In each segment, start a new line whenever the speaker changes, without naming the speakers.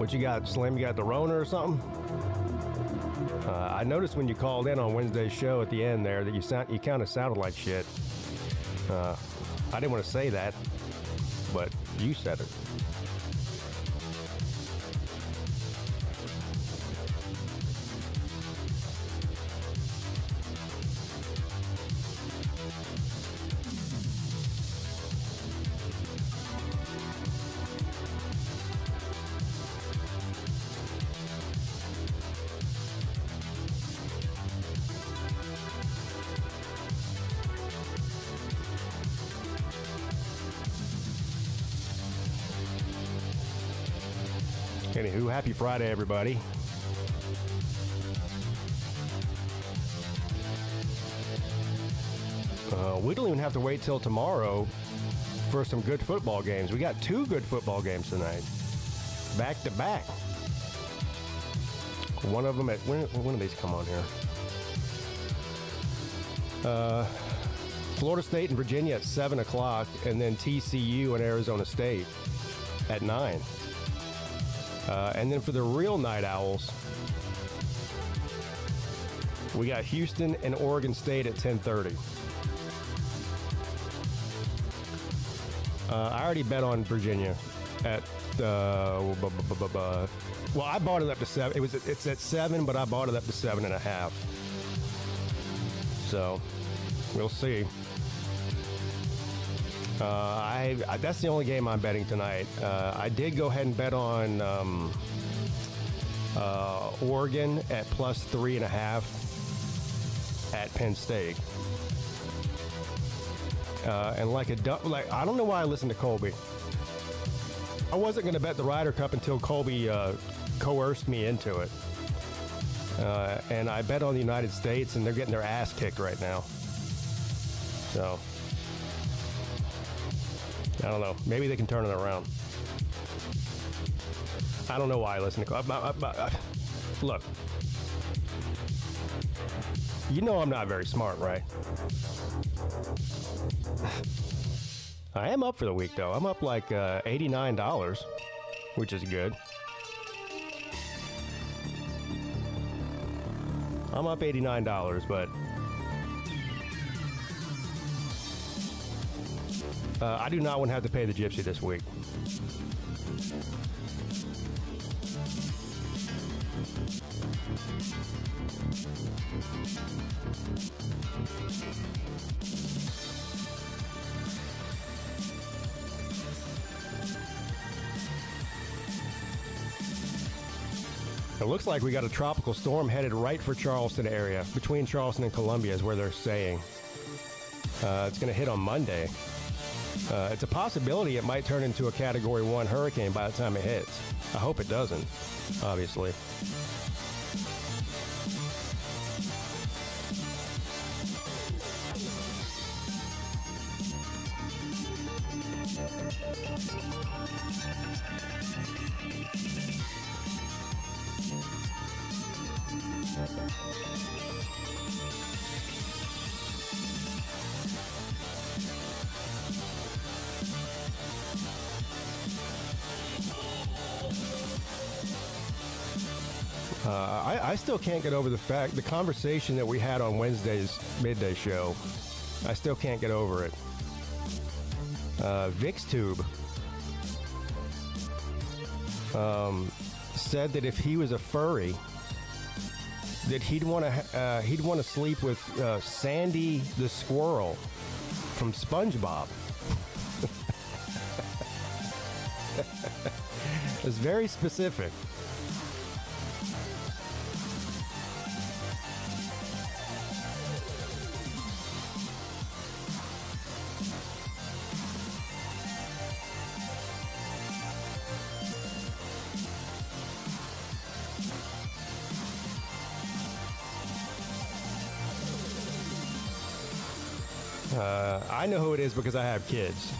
What you got, Slim? You got the Rona or something? I noticed when you called in on Wednesday's show at the end there that you kind of sounded like shit. I didn't want to say that, but you said it. Anywho, happy Friday, everybody. We don't even have to wait till tomorrow for some good football games. We got 2 good football games tonight, back to back. One of them at when do these come on here? Florida State and Virginia at 7 o'clock, and then TCU and Arizona State at 9. And then for the real night owls, we got Houston and Oregon State at 10:30. I already bet on Virginia at well, I bought it up to 7. It's at 7, but I bought it up to 7.5. So we'll see. That's the only game I'm betting tonight. I did go ahead and bet on Oregon at plus 3.5 at Penn State. And I don't know why I listened to Colby. I wasn't going to bet the Ryder Cup until Colby coerced me into it. And I bet on the United States, and they're getting their ass kicked right now. So I don't know. Maybe they can turn it around. I don't know why I listen to... Look. You know I'm not very smart, right? I am up for the week, though. I'm up like $89, which is good. I'm up $89, but... I do not want to have to pay the gypsy this week. It looks like we got a tropical storm headed right for Charleston area, between Charleston and Columbia is where they're saying. It's going to hit on Monday. It's a possibility it might turn into a Category 1 hurricane by the time it hits. I hope it doesn't, obviously. I still can't get over the conversation that we had on Wednesday's Midday show. I still can't get over it. VixTube said that if he was a furry, that he'd want to sleep with Sandy the squirrel from SpongeBob. It's very specific. I know who it is because I have kids.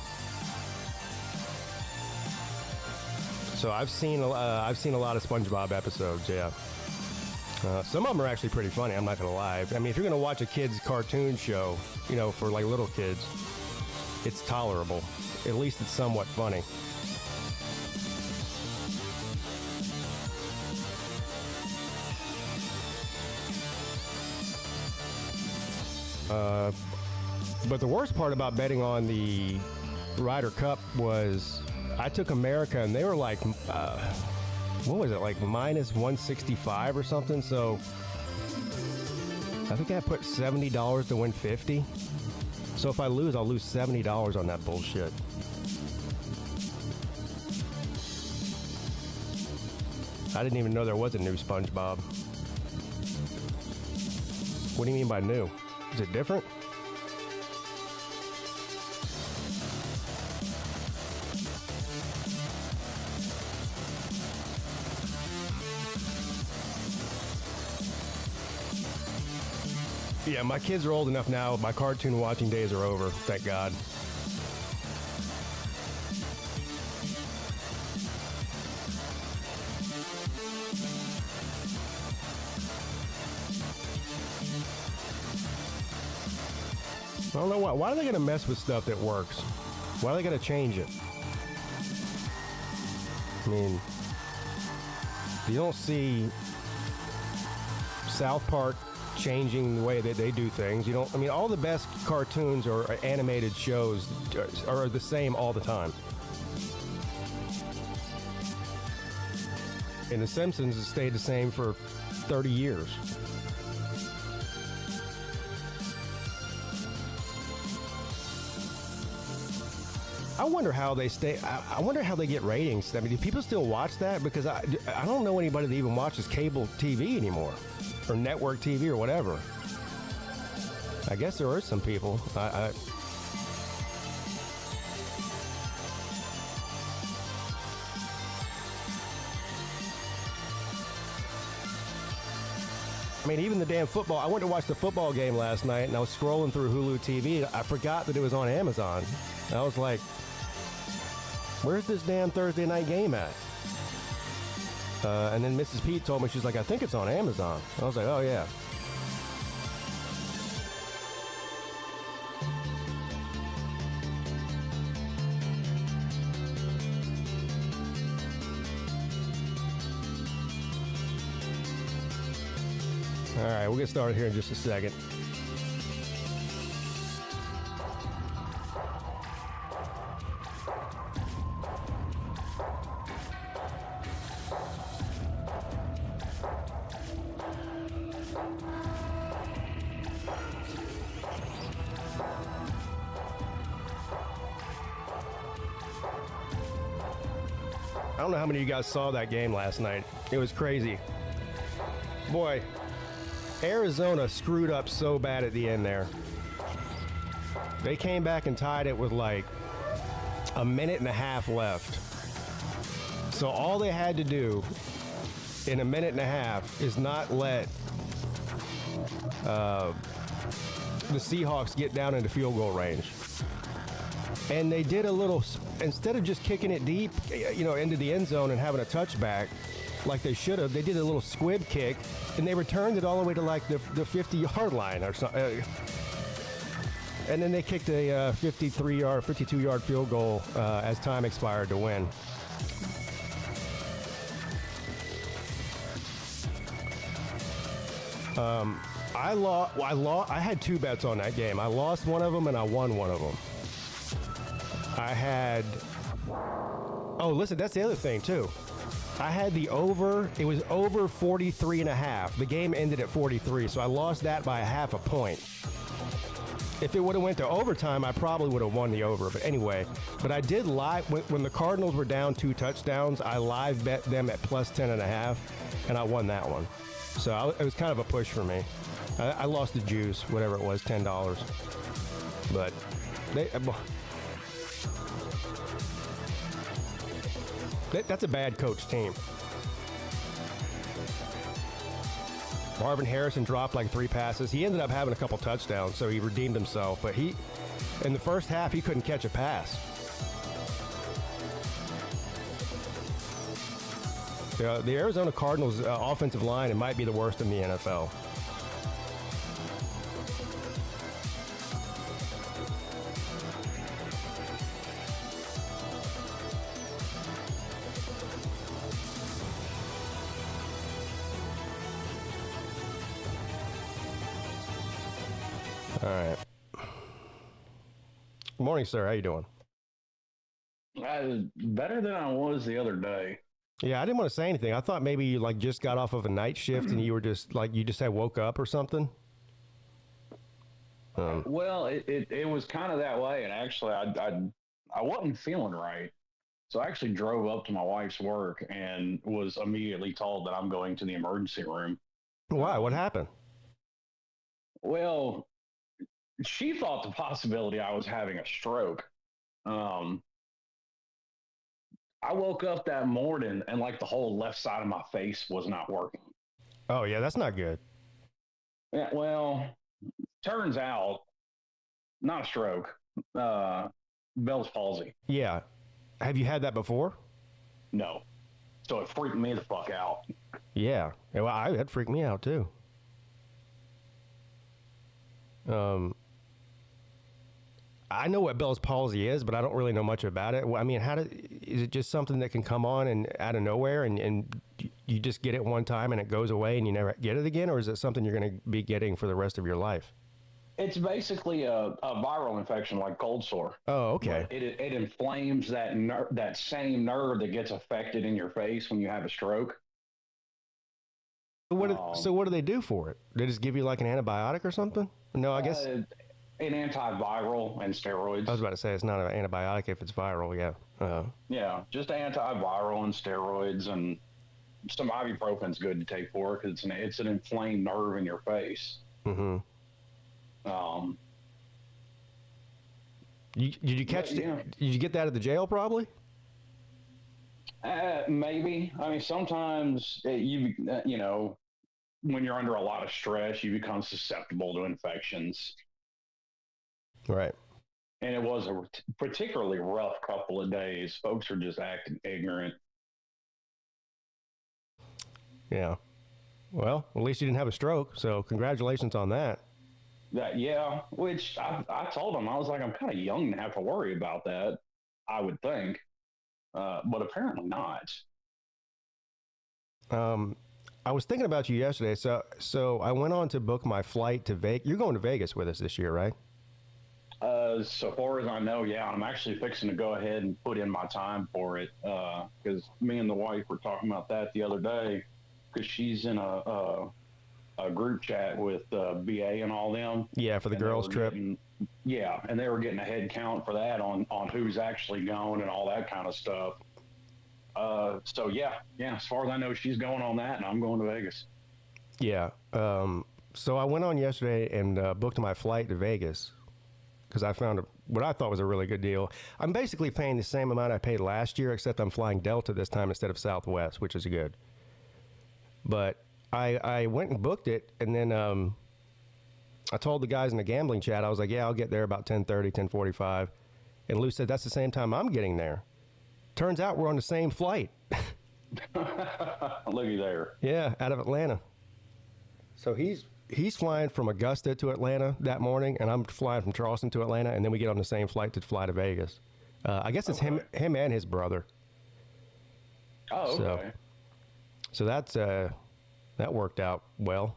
So I've seen a lot of SpongeBob episodes. Yeah, some of them are actually pretty funny. I'm not gonna lie. I mean, if you're gonna watch a kids cartoon show, you know, for like little kids, it's tolerable. At least it's somewhat funny. But the worst part about betting on the Ryder Cup was I took America, and they were like, what was it, like minus 165 or something? So I think I put $70 to win 50. So if I lose, I'll lose $70 on that bullshit. I didn't even know there was a new SpongeBob. What do you mean by new? Is it different? Yeah, my kids are old enough now. My cartoon watching days are over, thank God. I don't know why. Why are they going to mess with stuff that works? Why are they going to change it? I mean, you don't see South Park changing the way that they do things. You don't. I mean, all the best cartoons or animated shows are the same all the time. And The Simpsons has stayed the same for 30 years. I wonder how they stay. I wonder how they get ratings. I mean, do people still watch that? Because I don't know anybody that even watches cable TV anymore, or network TV or whatever. I guess there are some people. I mean, even the damn football. I went to watch the football game last night, and I was scrolling through Hulu TV. I forgot that it was on Amazon. And I was like, where's this damn Thursday night game at? And then Mrs. Peete told me, she's like, I think it's on Amazon. I was like, oh, yeah. All right, we'll get started here in just a second. I don't know how many of you guys saw that game last night. It was crazy. Boy, Arizona screwed up so bad at the end there. They came back and tied it with like a minute and a half left. So all they had to do in a minute and a half is not let the Seahawks get down into field goal range. And they did a little, instead of just kicking it deep, into the end zone and having a touchback like they should have, they did a little squib kick, and they returned it all the way to like the 50-yard line or something. And then they kicked a 52-yard field goal as time expired to win. I had two bets on that game. I lost one of them and I won one of them. I had, listen, that's the other thing too. I had the over, it was over 43.5. The game ended at 43, so I lost that by a half a point. If it would have went to overtime, I probably would have won the over. But anyway, I did live, when the Cardinals were down 2 touchdowns, I live bet them at plus 10.5, and I won that one. So it was kind of a push for me. I lost the juice, whatever it was, $10. But that's a bad coach team. Marvin Harrison dropped like 3 passes. He ended up having a couple touchdowns, so he redeemed himself. But in the first half, he couldn't catch a pass. The Arizona Cardinals offensive line, it might be the worst in the NFL. All right. Good morning, sir. How you doing?
Better than I was the other day.
Yeah, I didn't want to say anything. I thought maybe you like just got off of a night shift and you were just like you just had woke up or something.
Well, it was kind of that way, and actually, I wasn't feeling right, so I actually drove up to my wife's work and was immediately told that I'm going to the emergency room.
Why? What happened?
Well, she thought the possibility I was having a stroke. Um, I woke up that morning and like the whole left side of my face was not working.
Oh yeah, that's not good.
Yeah, well, turns out not a stroke, Bell's palsy.
Yeah. Have you had that before?
No. So it freaked me the fuck out.
Yeah. Well, that freaked me out too. I know what Bell's palsy is, but I don't really know much about it. I mean, is it just something that can come on and out of nowhere and you just get it one time and it goes away and you never get it again? Or is it something you're going to be getting for the rest of your life?
It's basically a viral infection like cold sore.
Oh, okay.
It inflames that same nerve that gets affected in your face when you have a stroke.
So what do they do for it? They just give you like an antibiotic or something? No, I guess
an antiviral and steroids.
I was about to say it's not an antibiotic if it's viral. Yeah.
Yeah, just antiviral and steroids, and some ibuprofen's good to take for it because it's an inflamed nerve in your face.
Mm-hmm. Did you get that at the jail? Probably.
Maybe. I mean, sometimes you know, when you're under a lot of stress, you become susceptible to infections.
Right.
And it was a particularly rough couple of days. Folks are just acting ignorant.
Yeah. Well, at least you didn't have a stroke, so congratulations on that.
Which I told him, I was like, I'm kind of young to have to worry about that, I would think. But apparently not.
I was thinking about you yesterday. So I went on to book my flight to Vegas. You're going to Vegas with us this year, right?
So far as I know, yeah. I'm actually fixing to go ahead and put in my time for it because me and the wife were talking about that the other day because she's in a group chat with BA and all them.
Yeah, for the girls' trip.
And they were getting a head count for that on who's actually going and all that kind of stuff. So yeah. As far as I know, she's going on that, and I'm going to Vegas.
Yeah. So I went on yesterday and booked my flight to Vegas because I found what I thought was a really good deal. I'm basically paying the same amount I paid last year, except I'm flying Delta this time instead of Southwest, which is good. But I went and booked it, and then I told the guys in the gambling chat, I was like, yeah, I'll get there about 10:30, 10:45. And Lou said, that's the same time I'm getting there. Turns out we're on the same flight.
Looky there.
Yeah, out of Atlanta. So he's flying from Augusta to Atlanta that morning, and I'm flying from Charleston to Atlanta, and then we get on the same flight to fly to Vegas. I guess it's him and his brother.
Oh, okay.
So that's that worked out well.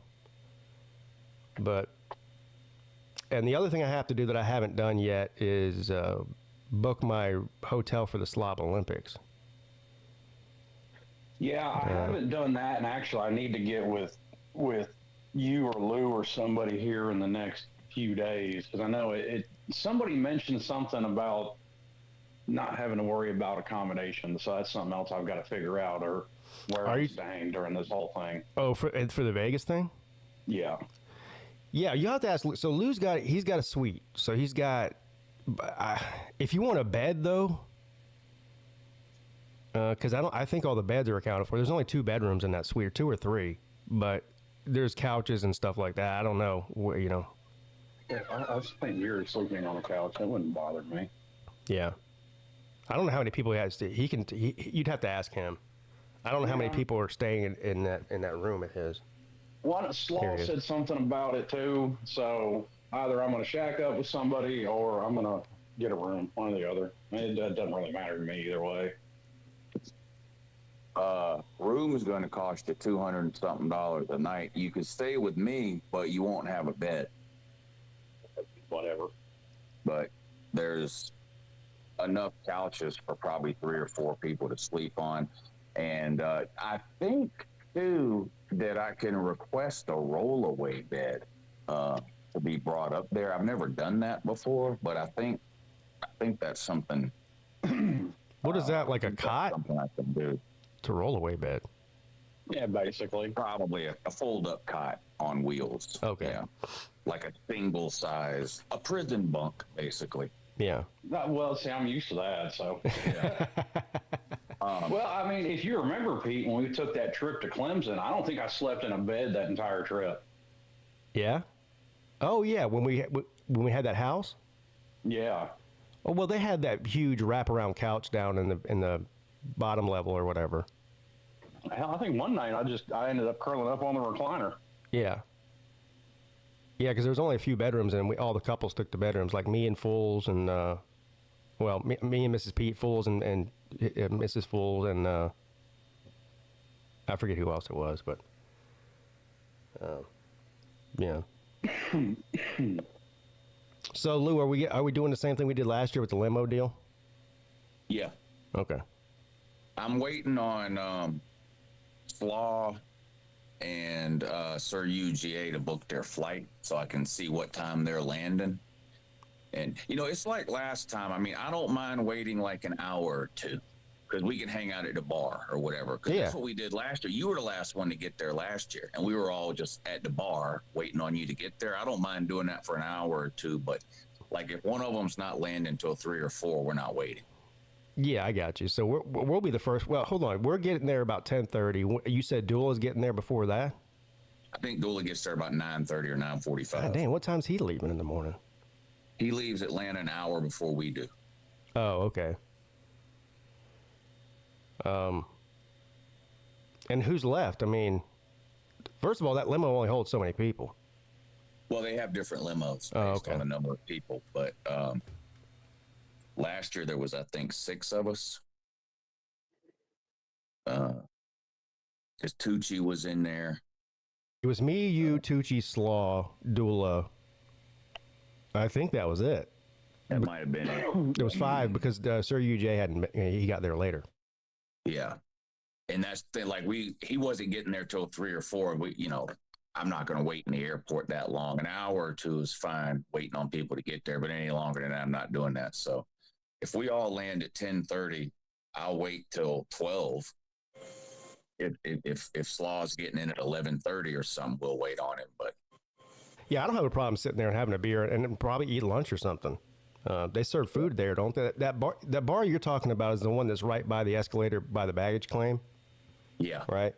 And the other thing I have to do that I haven't done yet is book my hotel for the Slob Olympics.
Yeah, I haven't done that, and actually I need to get with you or Lou or somebody here in the next few days because I know somebody mentioned something about not having to worry about accommodations, so that's something else I've got to figure out or where I'm staying during this whole thing.
Oh, for the Vegas thing?
Yeah.
Yeah, you have to ask. So Lou's he's got a suite. So he's got. If you want a bed though, because I think all the beds are accounted for. There's only 2 bedrooms in that suite, or 2 or 3, but there's couches and stuff like that. I don't know,
Yeah, I've spent years sleeping on a couch. That wouldn't bother me.
Yeah, I don't know how many people he has. You'd have to ask him. I don't know how many people are staying in that room of his.
One Slaw said something about it too. So either I'm going to shack up with somebody or I'm going to get a room, one or the other. It doesn't really matter to me either way.
Room is going to cost you $200 and something a night. You can stay with me, but you won't have a bed.
whatever.
But there's enough couches for probably 3 or 4 people to sleep on. And I think, too, that I can request a rollaway bed to be brought up there. I've never done that before, but I think that's something.
What is that, like a cot?
Something I can do.
To rollaway bed.
Yeah, basically.
Probably a fold-up cot on wheels.
Okay.
Yeah. Like a single size, a prison bunk, basically.
Yeah.
Well, see, I'm used to that, so.
Yeah.
Well, I mean, if you remember, Pete, when we took that trip to Clemson, I don't think I slept in a bed that entire trip.
Yeah? Oh, yeah, when we had that house?
Yeah.
Oh, well, they had that huge wraparound couch down in the bottom level or whatever.
Hell, I think one night I ended up curling up on the recliner.
Yeah. Yeah, because there was only a few bedrooms, and all the couples took the bedrooms, like me and Fools, and me and Mrs. Pete Fools, and Mrs. Fools, and I forget who else it was, but yeah. So Lou, are we doing the same thing we did last year with the limo deal?
Yeah.
Okay.
I'm waiting on Slaw and Sir UGA to book their flight so I can see what time they're landing. And, it's like last time. I mean, I don't mind waiting like an hour or two because we can hang out at the bar or whatever. Because that's what we did last year. You were the last one to get there last year, and we were all just at the bar waiting on you to get there. I don't mind doing that for an hour or two, but like if one of them's not landing until 3 or 4, we're not waiting.
Yeah, I got you. So we'll be the first. Well, hold on. We're getting there about 10:30. You said Dula's getting there before that?
I think Dula gets there about 9:30 or 9:45.
God damn, what time's he leaving in the morning?
He leaves Atlanta an hour before we do.
Oh, okay. And who's left? I mean, first of all, that limo only holds so many people.
Well, they have different limos based on the number of people, but last year there was, I think, 6 of us. Because Tucci was in there.
It was me, you, Tucci, Slaw, Dula. I think that was it.
That might have been it.
There was 5 because Sir UJ he got there later.
Yeah, and that's the thing. Like he wasn't getting there till 3 or 4. I'm not going to wait in the airport that long. An hour or 2 is fine, waiting on people to get there. But any longer than that, I'm not doing that. So if we all land at 10:30, I'll wait till 12. If Slaw's getting in at 11:30 or something, we'll wait on him. But
yeah, I don't have a problem sitting there and having a beer and probably eat lunch or something. They serve food there, don't they? That bar you're talking about is the one that's right by the escalator by the baggage claim.
Yeah.
Right.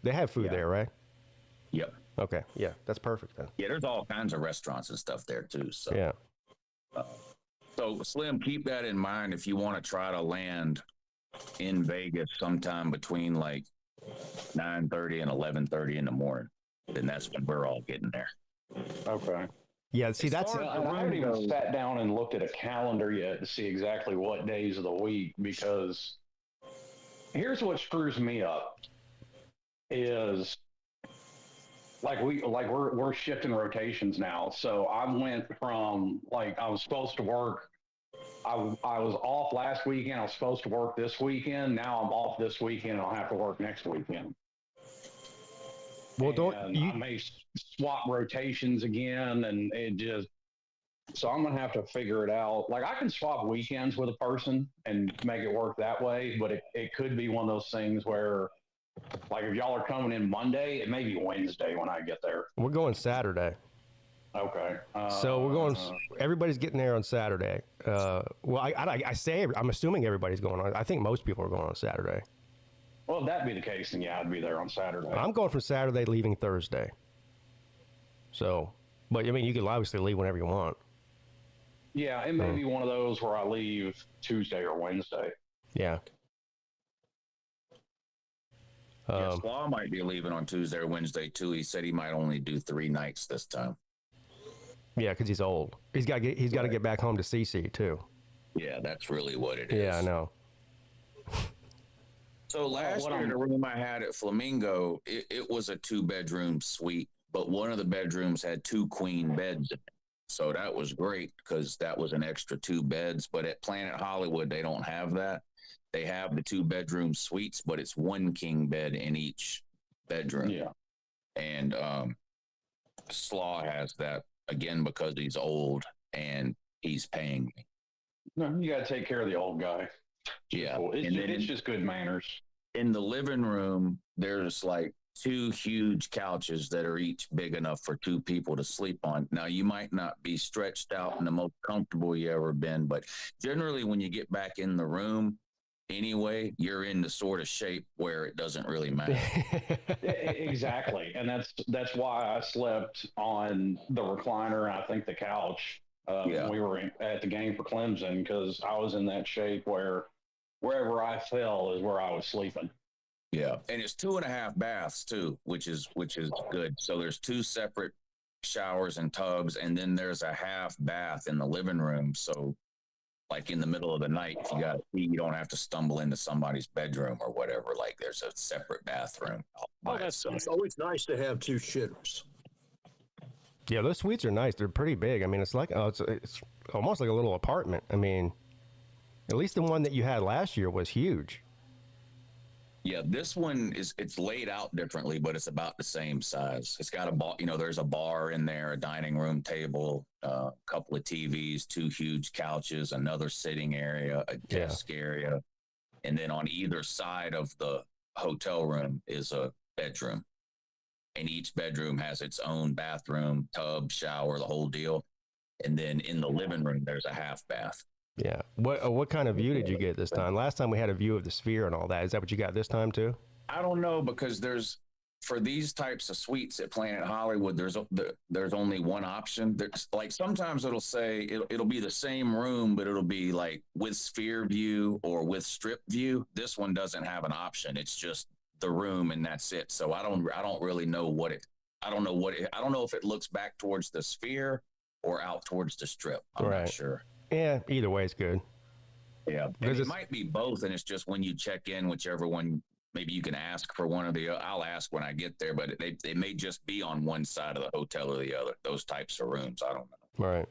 They have food there, right?
Yep.
Okay. Yeah, that's perfect then.
Yeah, there's all kinds of restaurants and stuff there too. So
yeah.
So Slim, keep that in mind if you want to try to land in Vegas sometime between like 9:30 and 11:30 in the morning. Then that's when we're all getting there.
Okay.
Yeah, see, that's
I haven't even sat down and looked at a calendar yet to see exactly what days of the week, because here's what screws me up is we're shifting rotations now. So I went from I was supposed to work. I was off last weekend. I was supposed to work this weekend. Now I'm off this weekend. And I'll have to work next weekend. Well, I may swap rotations again, and so I'm gonna have to figure it out. Like I can swap weekends with a person and make it work that way, but it could be one of those things where, like, if y'all are coming in Monday, it may be Wednesday when I get there.
We're going Saturday.
Okay.
So we're going. Everybody's getting there on Saturday. I'm assuming everybody's going on. I think most people are going on Saturday.
Well, if that'd be the case, then yeah, I'd be there on Saturday.
I'm going from Saturday, leaving Thursday. So, but I mean, you can obviously leave whenever you want.
Yeah, it may be one of those where I leave Tuesday or Wednesday.
Yeah.
Slaw might be leaving on Tuesday or Wednesday too. He said he might only do 3 nights this time.
Yeah, because he's old. He's got to get back home to CC too.
Yeah, that's really what it is.
Yeah, I know.
So last year, the room I had at Flamingo, it was a 2-bedroom suite, but one of the bedrooms had 2 queen beds in it. So that was great because that was an extra 2 beds. But at Planet Hollywood, they don't have that. They have the 2-bedroom suites, but it's 1 king bed in each bedroom.
Yeah.
And Slaw has that, again, because he's old and he's paying me.
No, you got to take care of the old guy.
Yeah.
It's just good manners.
In the living room, there's like 2 huge couches that are each big enough for 2 people to sleep on. Now, you might not be stretched out and the most comfortable you ever been, but generally when you get back in the room anyway, you're in the sort of shape where it doesn't really matter.
Exactly. And that's why I slept on the recliner and I think the couch when we were at the game for Clemson, because I was in that shape where wherever I fell is where I was sleeping.
Yeah, and it's 2.5 baths too, which is good. So there's 2 separate showers and tubs, and then there's a half bath in the living room. So, like in the middle of the night, if you got to pee, you don't have to stumble into somebody's bedroom or whatever. Like there's a separate bathroom.
It's always nice to have 2 shitters.
Yeah, those suites are nice. They're pretty big. I mean, it's like it's almost like a little apartment. I mean, at least the one that you had last year was huge.
Yeah, this one it's laid out differently, but it's about the same size. It's got a bar, there's a bar in there, a dining room table, a couple of TVs, 2 huge couches, another sitting area, a desk area. And then on either side of the hotel room is a bedroom. And each bedroom has its own bathroom, tub, shower, the whole deal. And then in the living room, there's a half bath.
Yeah. What kind of view did you get this time? Last time we had a view of the Sphere and all that. Is that what you got this time too?
I don't know, because for these types of suites at Planet Hollywood, there's only one option. There's like sometimes it'll say it'll be the same room, but it'll be like with Sphere view or with strip view. This one doesn't have an option. It's just the room and that's it. So I don't really know I don't know if it looks back towards the Sphere or out towards the strip. I'm not sure.
Yeah, either way is good.
Yeah, and it might be both, and it's just when you check in, whichever one, maybe you can ask for one of the, I'll ask when I get there, but they may just be on one side of the hotel or the other, those types of rooms. I don't know.
Right.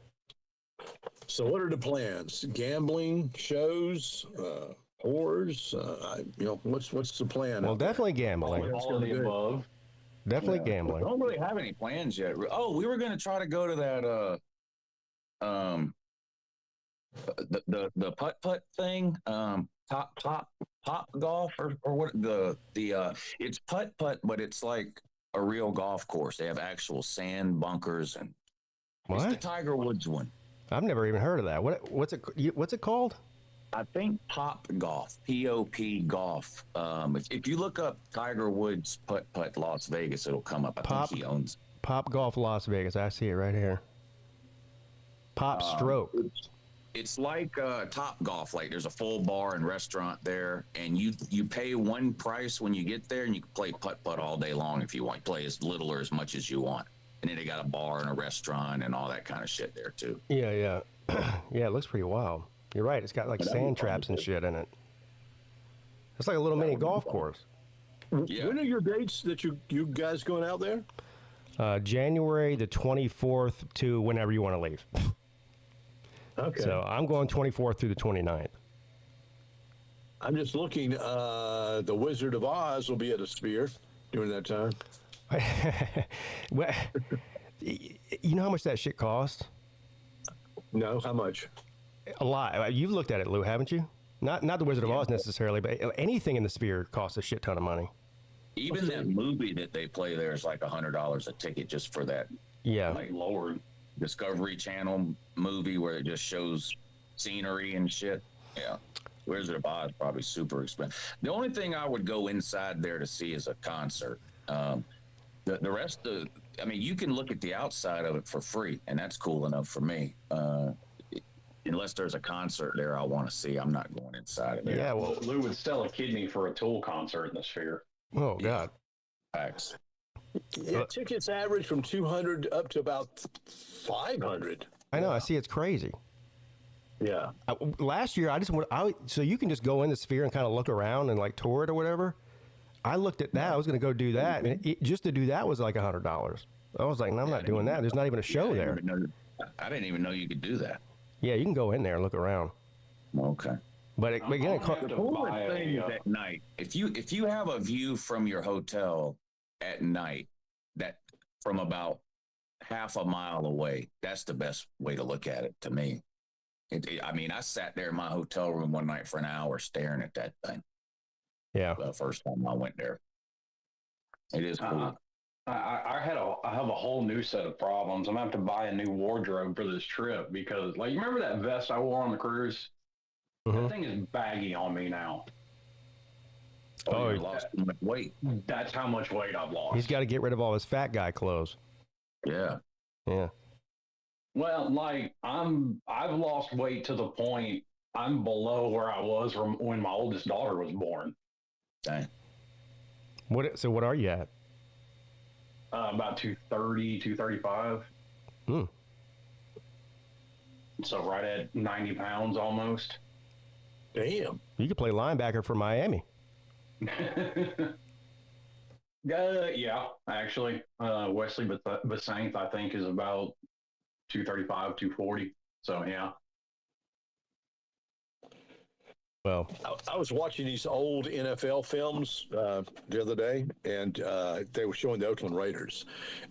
So what are the plans? Gambling, shows, whores? What's the plan?
Well, definitely gambling.
All of the above.
Definitely gambling.
I don't really have any plans yet. Oh, we were going to try to go to that, the putt thing, top golf or what it's putt, but it's like a real golf course. They have actual sand bunkers and it's the Tiger Woods one.
I've never even heard of that. What's it called?
I think Pop Golf, POP Golf. If you look up Tiger Woods putt Las Vegas, it'll come up. I think he owns
Pop Golf Las Vegas. I see it right here. Pop Stroke.
It's like Top Golf. Like there's a full bar and restaurant there, and you pay one price when you get there, and you can play putt all day long if you want. Play as little or as much as you want. And then they got a bar and a restaurant and all that kind of shit there too.
Yeah. Yeah, it looks pretty wild. You're right. It's got like sand traps and shit in it. It's like a little mini golf course.
Yeah. When are your dates that you guys going out there?
January the 24th to whenever you want to leave.
Okay.
So I'm going 24th through the 29th.
I'm just looking. The Wizard of Oz will be at a Sphere during that time.
Well, you know how much that shit costs?
No, how much?
A lot. You've looked at it, Lou, haven't you? Not the Wizard of Oz necessarily, but anything in the Sphere costs a shit ton of money.
Even that movie that they play there is like $100 a ticket just for that.
Yeah.
Like lower Discovery Channel movie where it just shows scenery and shit. Yeah. Wizard of Oz probably super expensive. The only thing I would go inside there to see is a concert. The rest of, I mean, you can look at the outside of it for free, and that's cool enough for me. Unless there's a concert there I want to see, I'm not going inside of there.
Yeah, well,
Lou would sell a kidney for a Tool concert in the Sphere.
Oh, God.
Facts.
Yeah, tickets average from 200 up to about 500.
I know. I see. It's crazy.
Yeah.
Last year, so you can just go in the Sphere and kind of look around and like tour it or whatever. I looked at that. I was going to go do that. And just to do that was like $100. I was like, no, I'm not doing that. There's not even a show there.
I didn't even know you could do that.
Yeah, you can go in there and look around.
Okay.
But again,
The coolest thing is at night. If you have a view from your hotel at night that from about half a mile away, that's the best way to look at it to me. I mean, I sat there in my hotel room one night for an hour staring at that thing.
Yeah.
The first time I went there. It is cool.
I have a whole new set of problems. I'm gonna have to buy a new wardrobe for this trip because, like, you remember that vest I wore on the cruise?
Mm-hmm.
That thing is baggy on me now.
Oh, you lost too much weight.
That's how much weight I've lost.
He's got to get rid of all his fat guy clothes.
Yeah.
Yeah.
Well, like I've lost weight to the point I'm below where I was when my oldest daughter was born.
Dang.
So what are you at?
About 230, 235.
Hmm.
So right at 90 pounds almost.
Damn.
You could play linebacker for Miami.
Yeah, actually. Wesley Basaint, I think, is about 235, 240. So, yeah.
Well,
I was watching these old NFL films the other day, and they were showing the Oakland Raiders.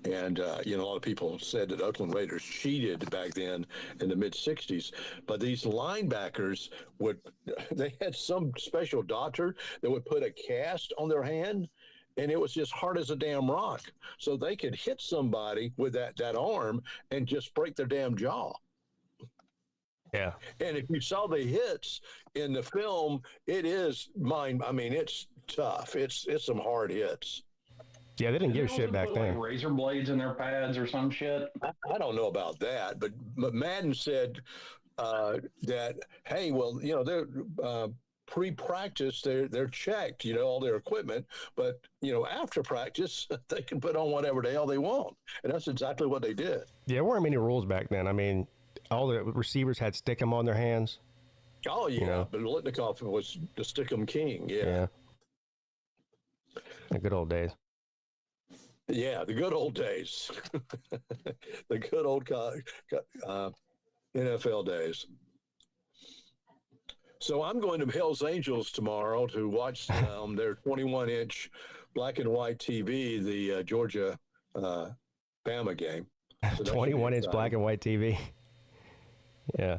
And, a lot of people said that Oakland Raiders cheated back then in the mid-'60s. But these linebackers they had some special doctor that would put a cast on their hand, and it was just hard as a damn rock. So they could hit somebody with that arm and just break their damn jaw.
yeah.
And if you saw the hits in the film, it is it's tough. It's some hard hits.
Yeah, they didn't give a shit back then.
Like razor blades in their pads or some shit.
I don't know about that, but Madden said that, hey, well, they're pre-practice, they're checked, all their equipment, but after practice, they can put on whatever the hell they want, and that's exactly what they did.
Yeah, there weren't many rules back then. I mean, all the receivers had stick-em on their hands.
Oh, yeah, but Litnikoff was the stick-em king,
Yeah. The good old days.
Yeah, the good old days. The good old NFL days. So I'm going to Hell's Angels tomorrow to watch their 21-inch black and white TV, the Georgia Bama game. So
21-inch black and white TV. Yeah.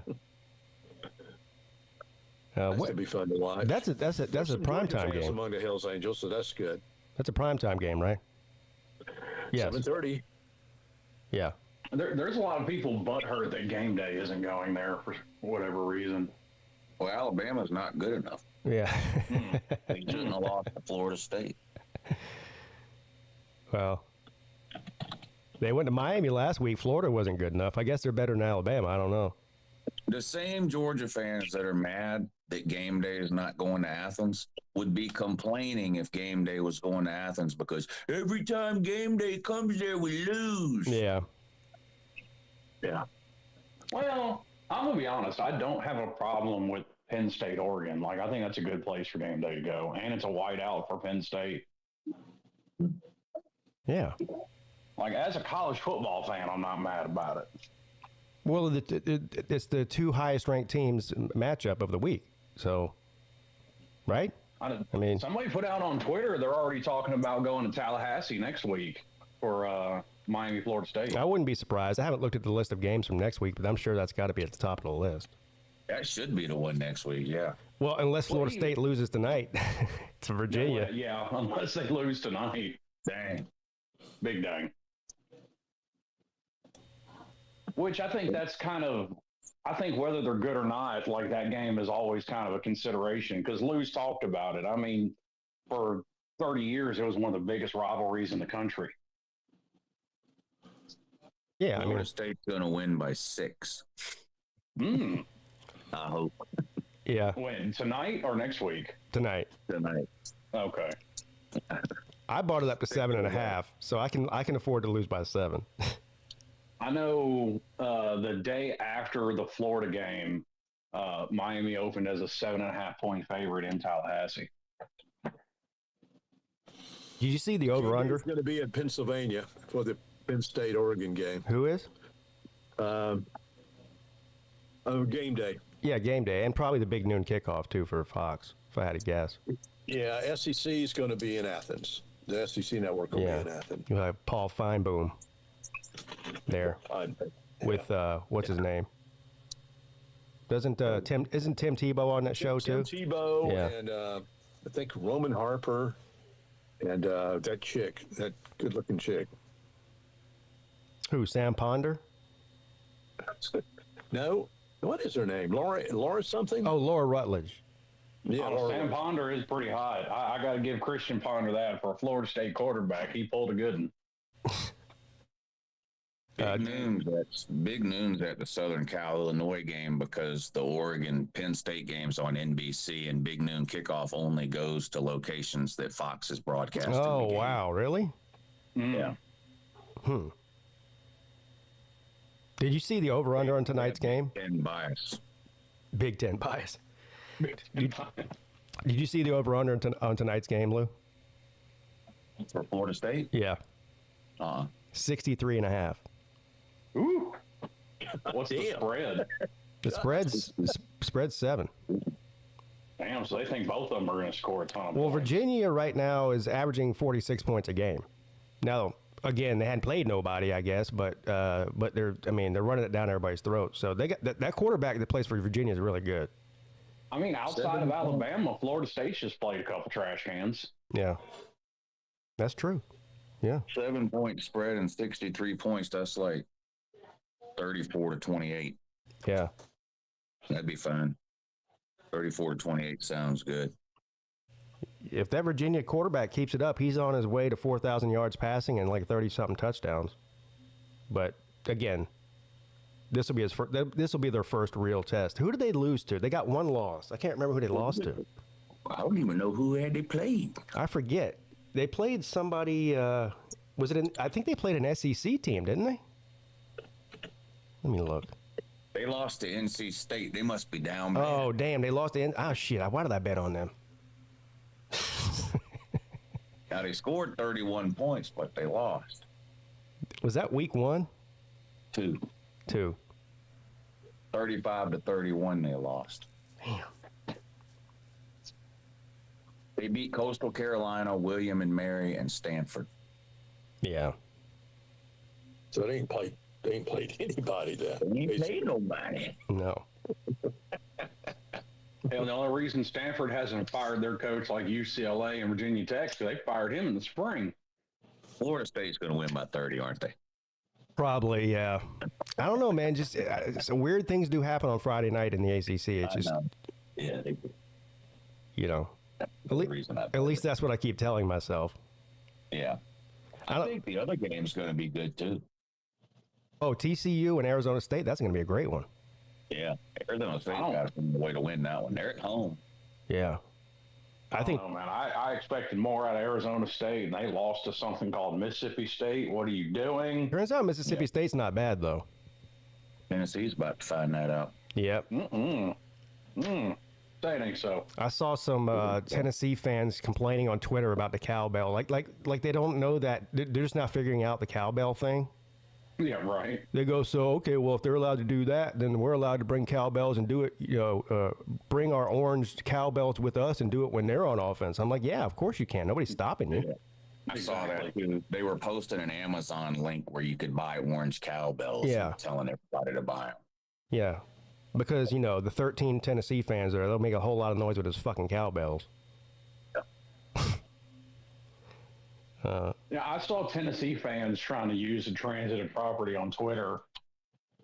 That's gonna be fun to watch.
That's a primetime game
among the Hell's Angels, so that's good.
That's a primetime game, right? Yes.
7:30.
Yeah.
There's a lot of people butthurt that game day isn't going there for whatever reason.
Well, Alabama's not good enough.
Yeah.
They shouldn't have lost to Florida State.
Well, they went to Miami last week. Florida wasn't good enough. I guess they're better than Alabama. I don't know.
The same Georgia fans that are mad that game day is not going to Athens would be complaining if game day was going to Athens because every time game day comes there, we lose.
Yeah.
Yeah. Well, I'm going to be honest. I don't have a problem with Penn State, Oregon. Like, I think that's a good place for game day to go. And it's a whiteout for Penn State.
Yeah.
Like, as a college football fan, I'm not mad about it.
Well, it's the two highest ranked teams matchup of the week. So, right? I mean,
somebody put out on Twitter they're already talking about going to Tallahassee next week for Miami, Florida State.
I wouldn't be surprised. I haven't looked at the list of games from next week, but I'm sure that's got to be at the top of the list.
That should be the one next week, yeah.
Well, unless Florida State loses tonight to Virginia.
Yeah, unless they lose tonight.
Dang.
Big dang. Which I think that's I think whether they're good or not, like that game is always kind of a consideration because Lou's talked about it. I mean, for 30 years, it was one of the biggest rivalries in the country.
Yeah,
Florida State's going to win by 6.
I
hope.
Yeah.
When? Tonight or next week?
Tonight.
Okay.
I bought it up to 7.5, so I can afford to lose by 7.
I know the day after the Florida game, Miami opened as a 7.5-point favorite in Tallahassee.
Did you see the over-under?
It's going to be in Pennsylvania for the Penn State-Oregon game.
Who is?
Game day.
Yeah, game day, and probably the big noon kickoff too for Fox, if I had to guess.
Yeah, SEC is going to be in Athens. The SEC network will be in Athens.
You'll have Paul Feinboom there with what's his name? Isn't Tim Tebow on that show too?
Tim Tebow and I think Roman Harper and that chick, that good-looking chick.
Who? Sam Ponder?
No, what is her name? Laura something?
Oh, Laura Rutledge.
Yeah,
Sam Ponder is pretty hot. I got to give Christian Ponder that for a Florida State quarterback. He pulled a good one.
Big noons at the Southern Cal Illinois game because the Oregon Penn State game's on NBC, and big noon kickoff only goes to locations that Fox is broadcasting.
Oh, wow, really?
Yeah.
Did you see the over/under on tonight's game?
Big Ten bias.
Did you see the over/under on tonight's game, Lou?
For Florida State?
Yeah. 63.5.
Ooh. What's the spread?
The spread's 7.
Damn, so they think both of them are going to score a ton of points.
Virginia right now is averaging 46 points a game. Now, again, they hadn't played nobody, I guess, but they're running it down everybody's throat. So they got that quarterback that plays for Virginia is really good.
I mean, outside of Alabama, Florida State's just played a couple trash cans.
Yeah. That's true. Yeah.
7-point spread and 63 points. That's like 34-28.
Yeah.
That'd be fine. 34-28 sounds good.
If that Virginia quarterback keeps it up, he's on his way to 4,000 yards passing and like 30-something touchdowns. But again, this will be their first real test. Who did they lose to? They got one loss. I can't remember who they lost to.
I don't even know who they played.
I forget. They played somebody. I think they played an SEC team, didn't they? Let me look.
They lost to NC State. They must be down bad.
Oh, damn. They lost to Oh, shit. Why did I bet on them?
Now, they scored 31 points, but they lost.
Was that week 1?
2. 35-31, they lost.
Damn.
They beat Coastal Carolina, William and Mary, and Stanford.
Yeah.
So they ain't played anybody then.
They ain't played nobody.
No.
Hell, the only reason Stanford hasn't fired their coach like UCLA and Virginia Tech, they fired him in the spring.
Florida State's going to win by 30, aren't they?
Probably, yeah. I don't know, man. Just weird things do happen on Friday night in the ACC. It's just,
yeah, they,
at least that's what I keep telling myself.
Yeah. I think the other game's going to be good, too.
Oh, TCU and Arizona State, that's going to be a great one.
Yeah. Arizona State got a way to win that one. They're at home.
Yeah. I think.
Oh, man, I expected more out of Arizona State, and they lost to something called Mississippi State. What are you doing?
Turns out Mississippi State's not bad, though.
Tennessee's about to find that out.
Yep.
That ain't so.
I saw some Tennessee fans complaining on Twitter about the cowbell. Like they don't know that. They're just not figuring out the cowbell thing.
Yeah, right.
They go, so, okay, well, if they're allowed to do that, then we're allowed to bring cowbells and do it, bring our orange cowbells with us and do it when they're on offense. I'm like, yeah, of course you can. Nobody's stopping you.
Yeah. I saw that too. They were posting an Amazon link where you could buy orange cowbells.
Yeah.
Telling everybody to buy them.
Yeah. Because, the 13 Tennessee fans there, they'll make a whole lot of noise with those fucking cowbells.
Yeah, I saw Tennessee fans trying to use the transitive property on Twitter,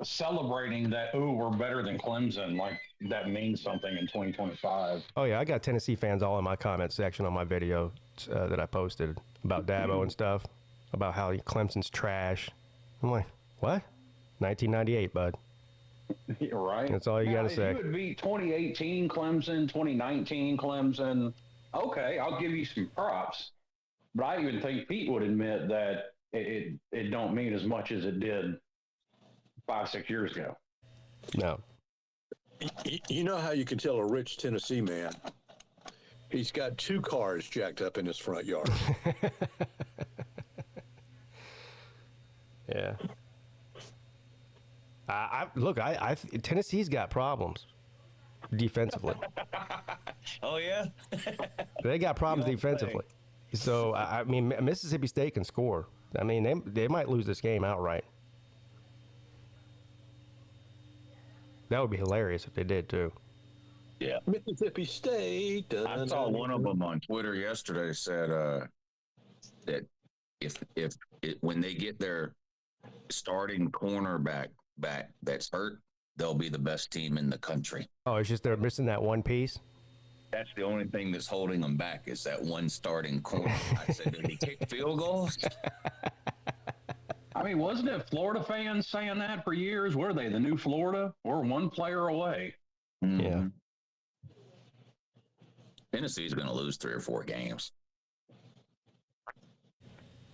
celebrating that, we're better than Clemson. Like, that means something in 2025.
Oh, yeah, I got Tennessee fans all in my comment section on my video that I posted about Dabo and stuff, about how Clemson's trash. I'm like, what? 1998, bud.
You're right.
That's all you got to say.
If you would beat 2018 Clemson, 2019 Clemson, okay, I'll give you some props. But I even think Peete would admit that it don't mean as much as it did 5-6 years ago.
No.
You know how you can tell a rich Tennessee man? He's got 2 cars jacked up in his front yard.
Yeah. Tennessee's got problems defensively.
Oh yeah,
They got problems defensively. So I mean, Mississippi State can score. I mean, they might lose this game outright. That would be hilarious if they did too.
yeah.
Mississippi State.
I saw one of them on Twitter yesterday said that when they get their starting cornerback back that's hurt, they'll be the best team in the country.
Oh, it's just they're missing that one piece.
That's the only thing that's holding them back is that one starting corner. I said, did he kick field goals?
I mean, wasn't it Florida fans saying that for years? Were they the new Florida? We're one player away.
Mm-hmm.
Yeah.
Tennessee's going to lose 3 or 4 games.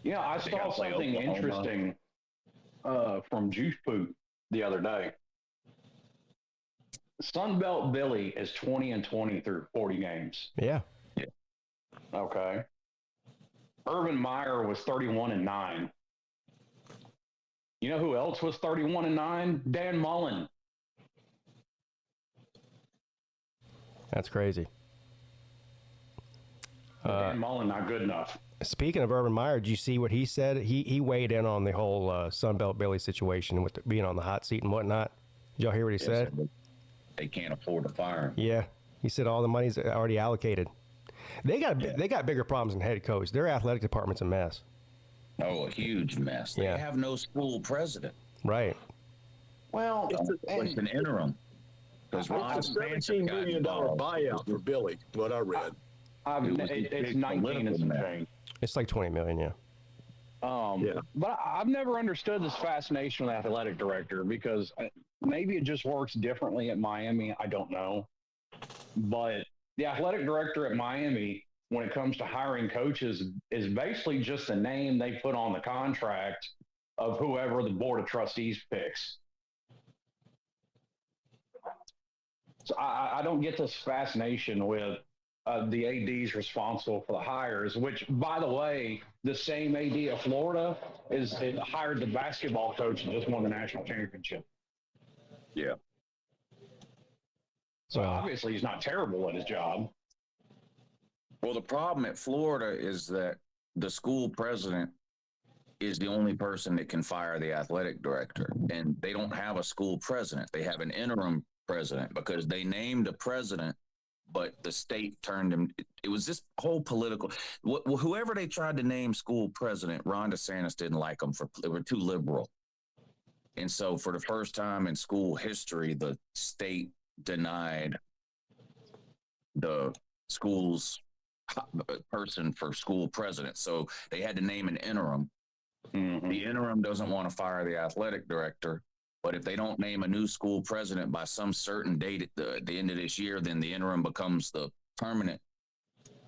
Yeah, I
They
saw
gotta play
something
Oklahoma.
interesting from Juice Poop the other day. Sunbelt Billy is 20-20 through 40 games.
Yeah.
Okay. Urban Meyer was 31-9. You know who else was 31-9? Dan Mullen.
That's crazy.
Dan Mullen not good enough.
Speaking of Urban Meyer, did you see what he said? He weighed in on the whole Sunbelt Billy situation with being on the hot seat and whatnot. Did y'all hear what he said?
They can't afford to fire him.
Yeah, he said all the money's already allocated. They got bigger problems than head coach. Their athletic department's a mess.
Oh, a huge mess. They
Yeah.
have no school president.
Right.
Well,
It's an interim. Because
It's a $17 million buyout for Billy, what I read.
it's 19 and some change.
It's like 20 million. Yeah.
Yeah.
But I've never understood this fascination with athletic director because maybe it just works differently at Miami. I don't know. But the athletic director at Miami, when it comes to hiring coaches, is basically just a name they put on the contract of whoever the board of trustees picks. So I don't get this fascination with the ADs responsible for the hires, which, by the way, the same AD of Florida hired the basketball coach and just won the national championship.
Yeah.
So obviously he's not terrible at his job.
Well, the problem at Florida is that the school president is the only person that can fire the athletic director. And they don't have a school president. They have an interim president because they named a president, but the state turned him. It was this whole political. Whoever they tried to name school president, Ron DeSantis didn't like them they were too liberal. And so for the first time in school history, the state denied the school's person for school president. So they had to name an interim.
Mm-hmm.
The interim doesn't want to fire the athletic director, but if they don't name a new school president by some certain date at the end of this year, then the interim becomes the permanent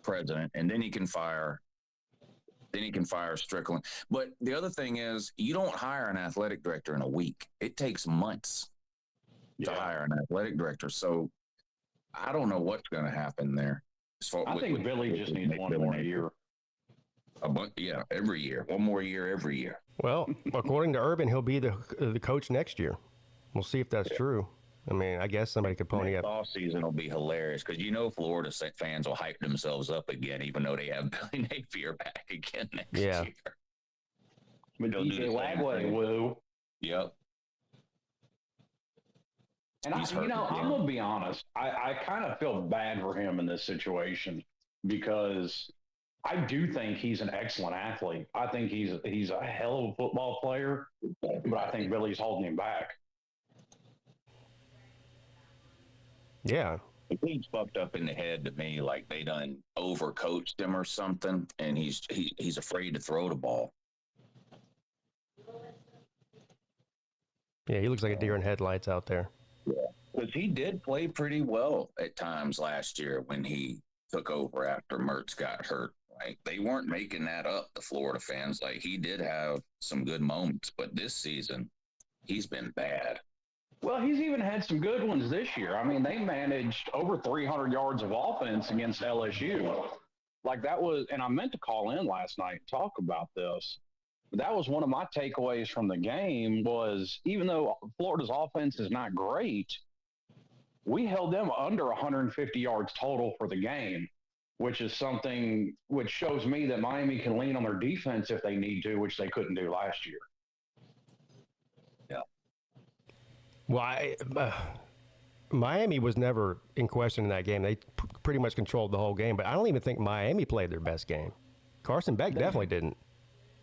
president, and then he can fire Strickland. But the other thing is, you don't hire an athletic director in a week. It takes months to hire an athletic director. So I don't know what's going to happen there.
I think Billy just needs one more year.
Every year. One more year every year.
Well, according to Urban, he'll be the coach next year. We'll see if that's true. I mean, I guess somebody could pony up.
Off season will be hilarious because Florida fans will hype themselves up again, even though they have Billy Napier back again next year.
But DJ Lagway, woo.
Yep.
And I'm going to be honest. I kind of feel bad for him in this situation because I do think he's an excellent athlete. I think he's a hell of a football player, but I think Billy's holding him back.
Yeah. He's fucked up in the head to me, like they done overcoached him or something, and he's afraid to throw the ball.
Yeah, he looks like a deer in headlights out there.
Yeah, because he did play pretty well at times last year when he took over after Mertz got hurt. Like they weren't making that up, the Florida fans. Like he did have some good moments, but this season he's been bad.
Well, he's even had some good ones this year. I mean, they managed over 300 yards of offense against LSU. Like that was, and I meant to call in last night and talk about this. that was one of my takeaways from the game was even though Florida's offense is not great, we held them under 150 yards total for the game, which is something which shows me that Miami can lean on their defense if they need to, which they couldn't do last year.
Yeah.
Well, Miami was never in question in that game. They pretty much controlled the whole game, but I don't even think Miami played their best game. Carson Beck definitely didn't.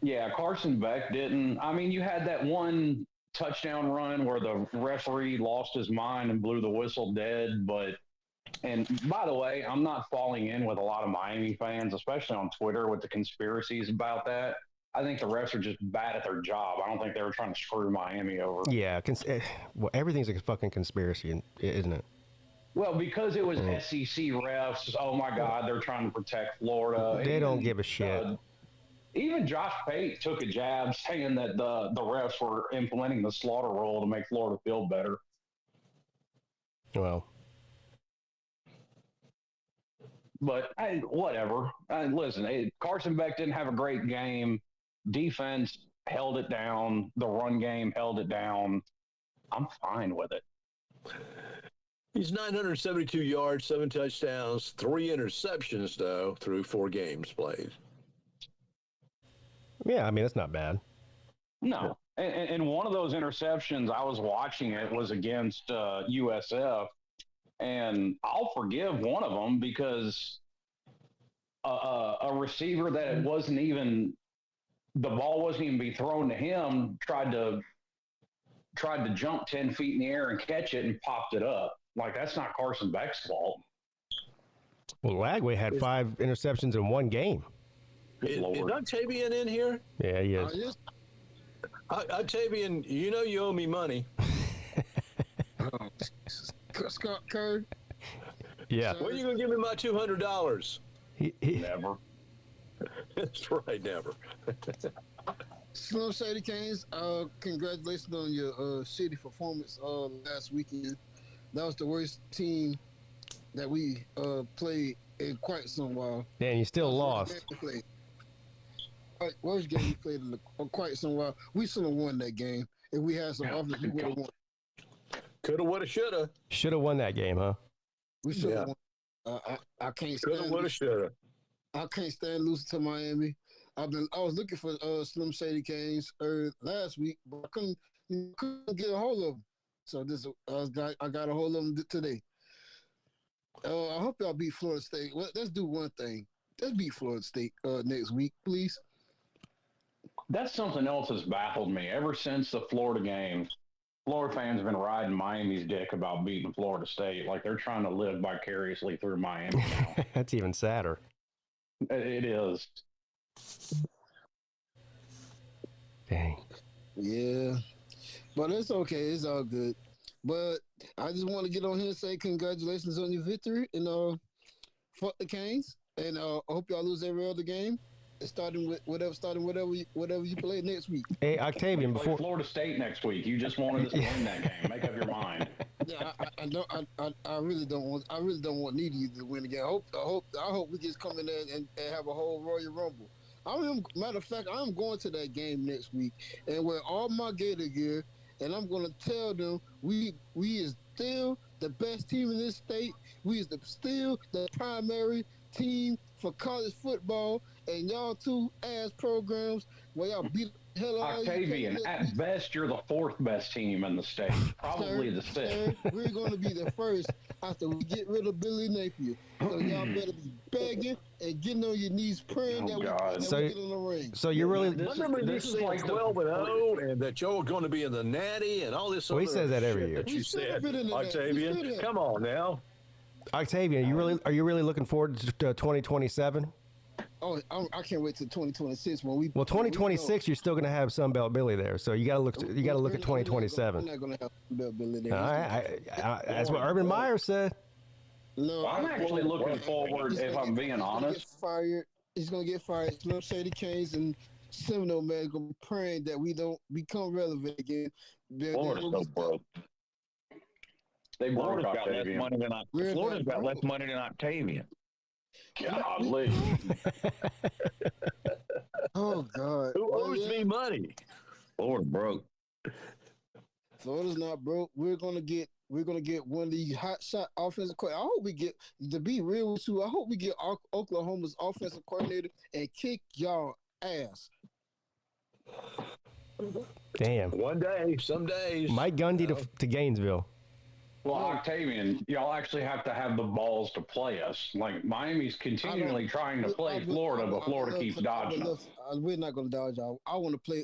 Yeah, Carson Beck didn't. I mean, you had that one touchdown run where the referee lost his mind and blew the whistle dead. But, and by the way, I'm not falling in with a lot of Miami fans, especially on Twitter with the conspiracies about that. I think the refs are just bad at their job. I don't think they were trying to screw Miami over.
Yeah, well, everything's a fucking conspiracy, isn't it?
Well, because it was SEC refs, oh my God, they're trying to protect Florida.
They don't give a shit.
Even Josh Peete took a jab saying that the refs were implementing the slaughter rule to make Florida feel better.
Well.
But whatever. Listen, Carson Beck didn't have a great game. Defense held it down. The run game held it down. I'm fine with it.
He's 972 yards, 7 touchdowns, 3 interceptions, though, through 4 games played.
Yeah, I mean, that's not bad.
No. And one of those interceptions, I was watching it, was against USF. And I'll forgive one of them because a receiver that it wasn't even – the ball wasn't even be thrown to him, tried to jump 10 feet in the air and catch it and popped it up. Like, that's not Carson Beck's fault.
Well, Lagway had 5 interceptions in one game.
Is Octavian in here?
Yeah, he is.
Yes.
Octavian, you know you owe me money.
Scott Kerr.
Yeah.
When are you going to give me my $200?
Never.
That's right, never.
Slim Shady Canes, congratulations on your city performance last weekend. That was the worst team that we played in quite some while.
And you still lost.
Worst game we played in quite some while. We should have won that game. If we had some offense, we would have won.
Coulda, woulda, shoulda.
Should have won that game, huh?
We should have won. I can't stand.
Coulda, woulda, shoulda.
I can't stand losing to Miami. I was looking for Slim Shady Canes last week, but I couldn't get a hold of them. So I got a hold of them today. I hope y'all beat Florida State. Well, let's do one thing. Let's beat Florida State next week, please.
That's something else that's baffled me. Ever since the Florida game, Florida fans have been riding Miami's dick about beating Florida State. Like they're trying to live vicariously through Miami now.
That's even sadder.
It is.
Dang.
Yeah. But it's okay. It's all good. But I just want to get on here and say congratulations on your victory. And fuck the Canes. And I hope y'all lose every other game. Starting whatever you play next week.
Hey, Octavian, before
Florida State next week, you just wanted us to win that game. Make up your mind.
Yeah, I really don't want Nittany to win again. I hope we just come in there and have a whole Royal Rumble. Matter of fact, I'm going to that game next week and wear all my Gator gear, and I'm going to tell them we is still the best team in this state. We is still the primary team for college football, and y'all 2 ass programs where y'all beat the hell out of
Octavian, at best, you're the 4th best team in the state. Probably the 6th.
We're going to be the first after we get rid of Billy Napier. So y'all better be begging and getting on your knees praying that we get in the ring.
So you're really...
Remember this is like 12-0 and that you're going to be in the Natty and all this other
he says that every
shit
year.
that you said, Octavian. Come on now.
Octavian, are you really looking forward to 2027?
Oh, I can't wait till 2026 when we.
Well, 2026, you're still going to have Sun Belt Billy there, so you got to look. You got to look at 2027.
We're not going to have Sun Belt Billy there.
All right, that's what Urban Meyer said.
No,
I'm actually looking forward. If I'm being honest,
he's going to get fired. Slim Shady Canes and Seminole man going to be praying that we don't become relevant again.
Florida's so broke.
Florida's
got less money than Octavian.
Golly.
Oh God.
Who
But
owes
yeah,
me money?
Florida broke.
Florida's not broke. We're gonna get one of these hot shot offensive coordinators. I hope we get, to be real with you, I hope we get Oklahoma's offensive coordinator and kick y'all ass.
Damn.
One day, some days.
Mike Gundy to Gainesville.
Well, Octavian, y'all actually have to have the balls to play us. Like, Miami's continually trying to play Florida, but Florida keeps dodging us.
We're not gonna dodge y'all. I want to play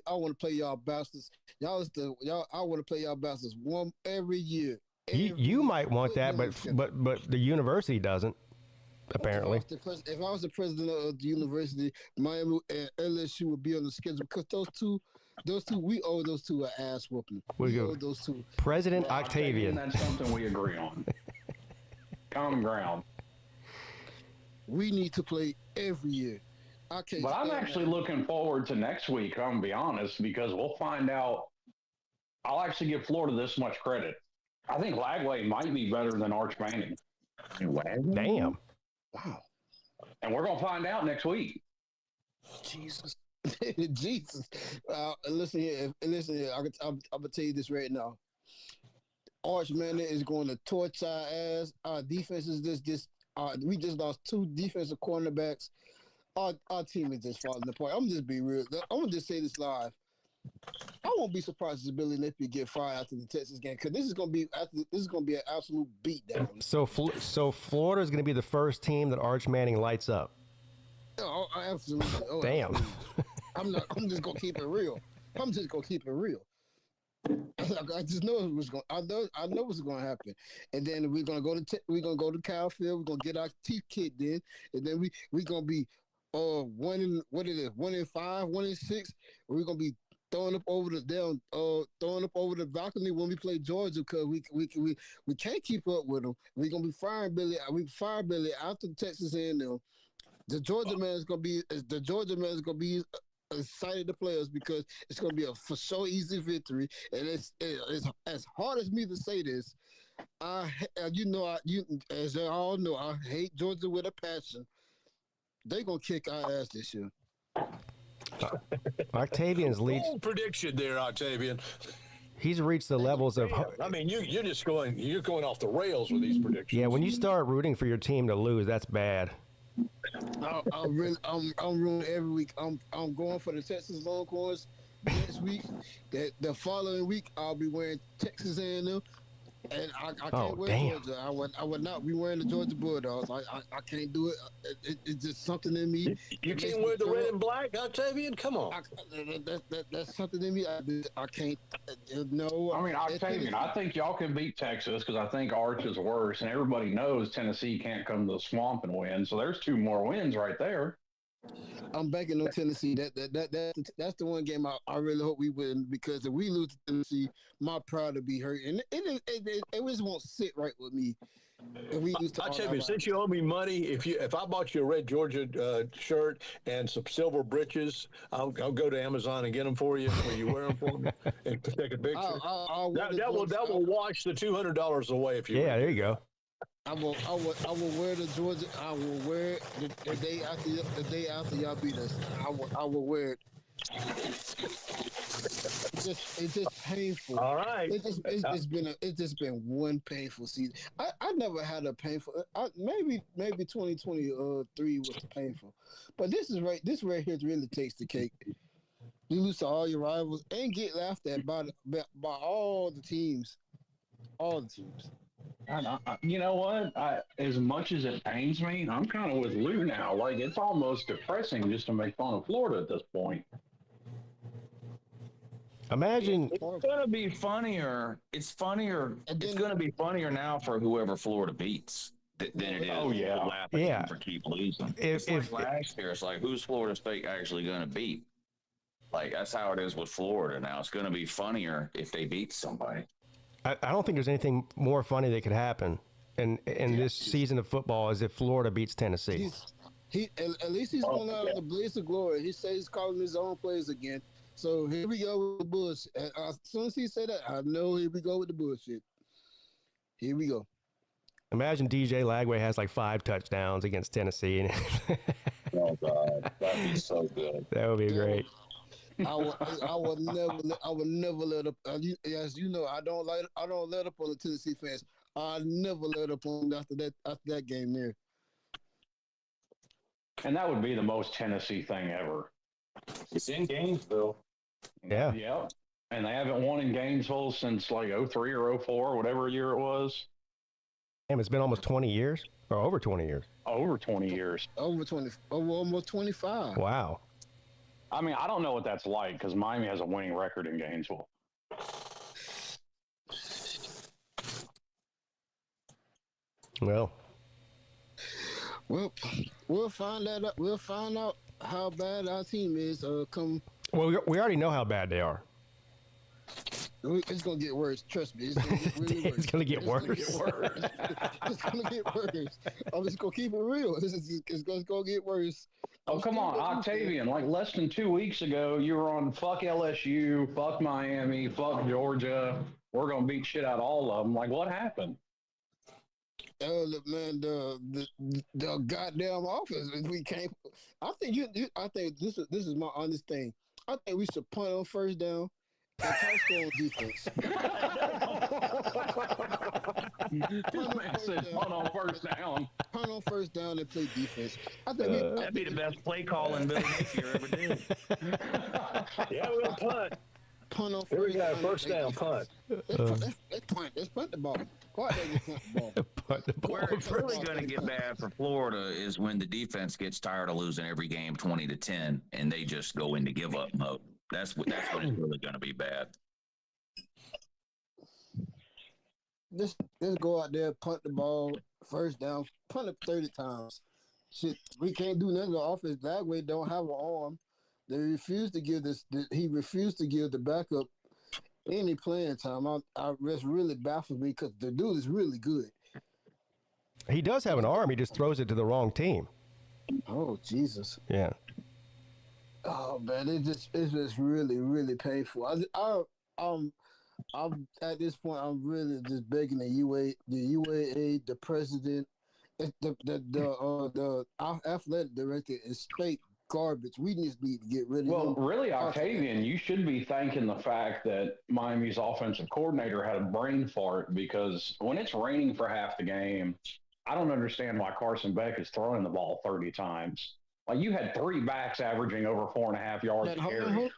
y'all bastards. I want to play y'all bastards one every year.
You might want that, but the university doesn't. Apparently,
if I was the president of the university, Miami and LSU would be on the schedule because those two, we owe those two an ass whooping. We owe those two.
President Octavian.
That's something we agree on. Common ground.
We need to play every year. But
I'm actually looking forward to next week, I'm going to be honest, because we'll find out. I'll actually give Florida this much credit. I think Lagway might be better than Arch Manning.
Damn.
Wow.
And we're going to find out next week.
Jesus. Jesus. Listen here. I'm going to tell you this right now. Arch Manning is going to torch our ass. Our defense is we just lost 2 defensive cornerbacks. Our team is just falling apart. I'm just be real. I'm going to just say this live. I won't be surprised if Billy Napier get fired after the Texas game because this is going to be an absolute beatdown.
So Florida is going to be the first team that Arch Manning lights up.
Oh, absolutely. Oh,
damn.
Absolutely. I'm just gonna keep it real. I just know it was going. I know what's going to happen. And then we're gonna go to Cal Field. We're gonna get our teeth kicked in, and then we're gonna be 1-5, 1-6. We're gonna be throwing up over the balcony when we play Georgia because we can't keep up with them. We're gonna be firing Billy. We fire Billy after Texas A&M. The Georgia man is gonna be excited to play us because it's gonna be a for sure easy victory. And it's as hard as me to say this. As you all know, I hate Georgia with a passion. They gonna kick our ass this year.
Octavian's leads.
Bold prediction there, Octavian.
He's reached the levels of.
I mean, you're going off the rails with these predictions.
Yeah, when you start rooting for your team to lose, that's bad.
I'm rooting every week. I'm going for the Texas Longhorns next week. The following week, I'll be wearing Texas A&M. And I can't wear Georgia. I would not be wearing the Georgia Bulldogs. I can't do it. It's just something in me.
You can't wear the red and black, Octavian? Come on.
That's something in me. I can't. No.
I mean, Octavian, I think y'all can beat Texas because I think Arch is worse, and everybody knows Tennessee can't come to the Swamp and win. So there's 2 more wins right there.
I'm banking on Tennessee. That's the one game I really hope we win because if we lose to Tennessee, my pride will be hurt, and it just won't sit right with me. If we lose to
I'll tell you, since you owe me money, if I bought you a red Georgia shirt and some silver breeches, I'll go to Amazon and get them for you. Will you wear them for me and take a picture? That will wash the $200 away if you.
Yeah, there you go.
I will wear the Georgia. I will wear it the day after y'all beat us. I will wear it. It's just painful.
All right.
It's just been one painful season. I never had a painful. Maybe 2023 was painful, but this right here really takes the cake. You lose to all your rivals and get laughed at by all the teams. All the teams.
You know what? As much as it pains me, I'm kind of with Lou now. Like, it's almost depressing just to make fun of Florida at this point.
Imagine
it's going to be funnier. It's funnier. It's going to be funnier now for whoever Florida beats than it is.
Oh yeah,
yeah.
For keep losing. It's like last year. It's like who's Florida State actually going to beat? Like that's how it is with Florida now. It's going to be funnier if they beat somebody.
I don't think there's anything more funny that could happen in this season of football as if Florida beats Tennessee.
At least he's going out in the blaze of glory. He says he's calling his own plays again. So here we go with the bullshit. As soon as he said that, I know here we go with the bullshit. Here we go.
Imagine DJ Lagway has like 5 touchdowns against Tennessee.
Oh God, that'd be so good.
That would be great.
I would never let up. As you know, I don't let up on the Tennessee fans. I never let up on them after that game there.
And that would be the most Tennessee thing ever.
It's in Gainesville.
Yeah.
Yep. And they haven't won in Gainesville since like 03 or 04, whatever year it was.
Damn, it's been almost 20 years or over 20 years.
Over 20 years.
Over almost 25.
Wow.
I mean, I don't know what that's like because Miami has a winning record in Gainesville.
Well,
we'll find that out. We'll find out how bad our team is. Well,
we already know how bad they are.
It's gonna get worse. Trust me. It's gonna get really worse.
It's gonna get worse.
It's gonna get worse. I'm just gonna keep it real. It's gonna get worse.
Oh, come on, Octavian. Like less than 2 weeks ago, you were on fuck LSU, fuck Miami, fuck Georgia. We're going to beat shit out of all of them. Like, what happened?
Man, the goddamn offense. We can't. I think I think this is my honest thing. I think we should punt on first down and try score on defense.
Punt on first down.
Punt on first down and play defense. I think
that'd be the best play calling Billy Napier ever did.
Yeah, we'll punt.
Punt on first
Here we go,
down.
first down, punt.
Let's punt the ball. Go out there and punt the ball.
Punt the ball.
Where it's really going to get bad for Florida is when the defense gets tired of losing every game 20-10, and they just go into give up mode. That's when it's really going to be bad.
Let's go out there, punt the ball, first down, punt it 30 times. Shit, we can't do nothing. The offense that way don't have an arm. They refuse to give he refused to give the backup any playing time. That's really baffles me because the dude is really good.
He does have an arm. He just throws it to the wrong team.
Oh, Jesus.
Yeah.
Oh, man, it's just really, really painful. I'm at this point, I'm really just begging the UAA, the president, the athletic director is straight garbage. We just need to get rid of
Well,
him.
really, Octavian, you should be thanking the fact that Miami's offensive coordinator had a brain fart because when it's raining for half the game, I don't understand why Carson Beck is throwing the ball 30 times. Like, you had 3 backs averaging over 4.5 yards a carry.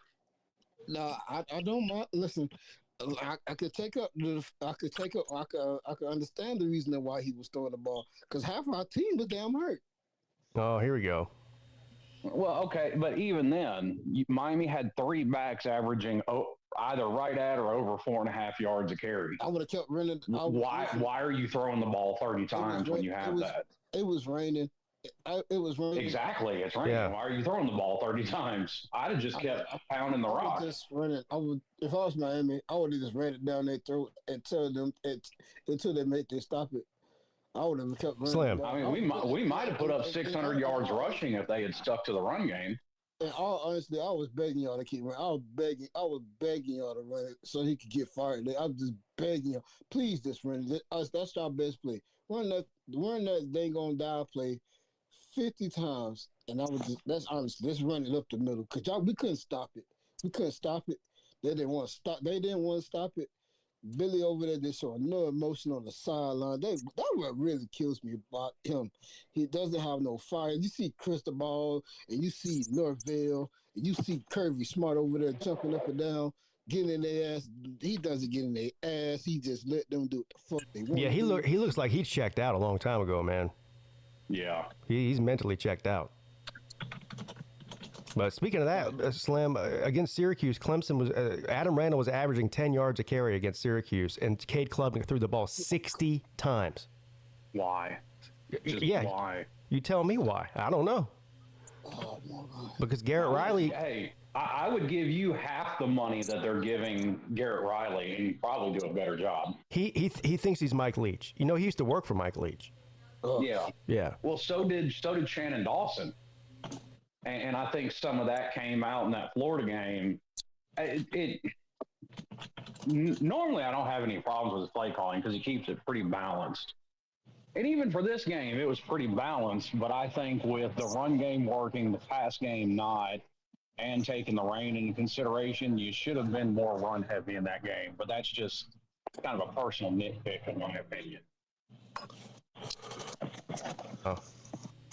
No, I don't mind. Listen, I could understand the reason why he was throwing the ball because half of our team was damn hurt.
Oh, here we go.
Well, okay, but even then, Miami had 3 backs averaging either right at or over 4.5 yards a carry.
I would have kept running.
Why are you throwing the ball 30 times when you have that?
It was raining. It was raining.
Exactly, it's raining.
Yeah.
Why are you throwing the ball 30 times? I'd have just kept pounding the rock.
If I was Miami, I would have just ran it down their throat and tell them until they make them stop it. I would have kept running.
Slim.
I mean, we might have put up 600 yards rushing if they had stuck to the run game.
And honestly, I was begging y'all to keep running. I was begging y'all to run it so he could get fired. I was just begging y'all, please just run it. That's our best play. Run that dang on dial play 50 times, and that's honest. Let's run it up the middle because we couldn't stop it. We couldn't stop it. They didn't want to stop. They didn't want to stop it. Billy over there just showing no emotion on the sideline. That what really kills me about him. He doesn't have no fire. You see Cristobal and you see Norvell and you see Kirby Smart over there jumping up and down, getting in their ass. He doesn't get in their ass. He just let them do what the fuck they want.
Yeah, he looks like he checked out a long time ago, man.
Yeah.
He's mentally checked out. But speaking of that, Slim, against Syracuse, Clemson was Adam Randall was averaging 10 yards a carry against Syracuse, and Cade Klubnik threw the ball 60 times.
Why?
Why? You tell me why. I don't know.
Oh, my God.
Because Garrett Riley.
Hey, I would give you half the money that they're giving Garrett Riley, and he'd probably do a better job.
He thinks he's Mike Leach. You know, he used to work for Mike Leach.
Yeah.
Yeah.
Well, so did Shannon Dawson. And I think some of that came out in that Florida game. Normally I don't have any problems with his play calling because he keeps it pretty balanced. And even for this game, it was pretty balanced. But I think with the run game working, the pass game not, and taking the rain into consideration, you should have been more run heavy in that game. But that's just kind of a personal nitpick, in my opinion.
Oh,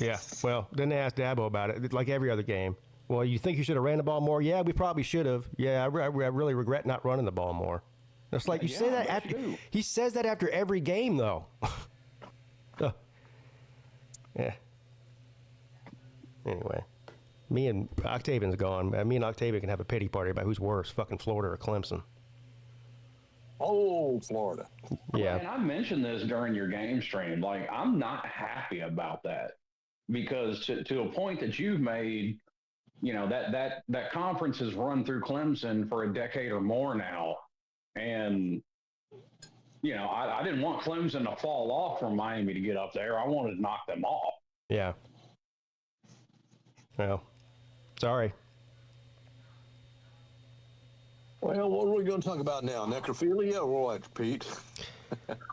yeah. Well, then they asked Dabo about it, like every other game. Well, you think you should have ran the ball more? Yeah, we probably should have. Yeah, I really regret not running the ball more. It's like you say that after he says that after every game, though. Yeah. Anyway, me and Octavian's gone. Me and Octavian can have a pity party about who's worse, fucking Florida or Clemson.
Oh, Florida.
Yeah.
And I mentioned this during your game stream. Like, I'm not happy about that because to a point that you've made, you know, that conference has run through Clemson for a decade or more now. And, you know, I didn't want Clemson to fall off from Miami to get up there. I wanted to knock them off.
Yeah. Well, sorry.
Well, what are we going to talk about now? Necrophilia or what, Pete?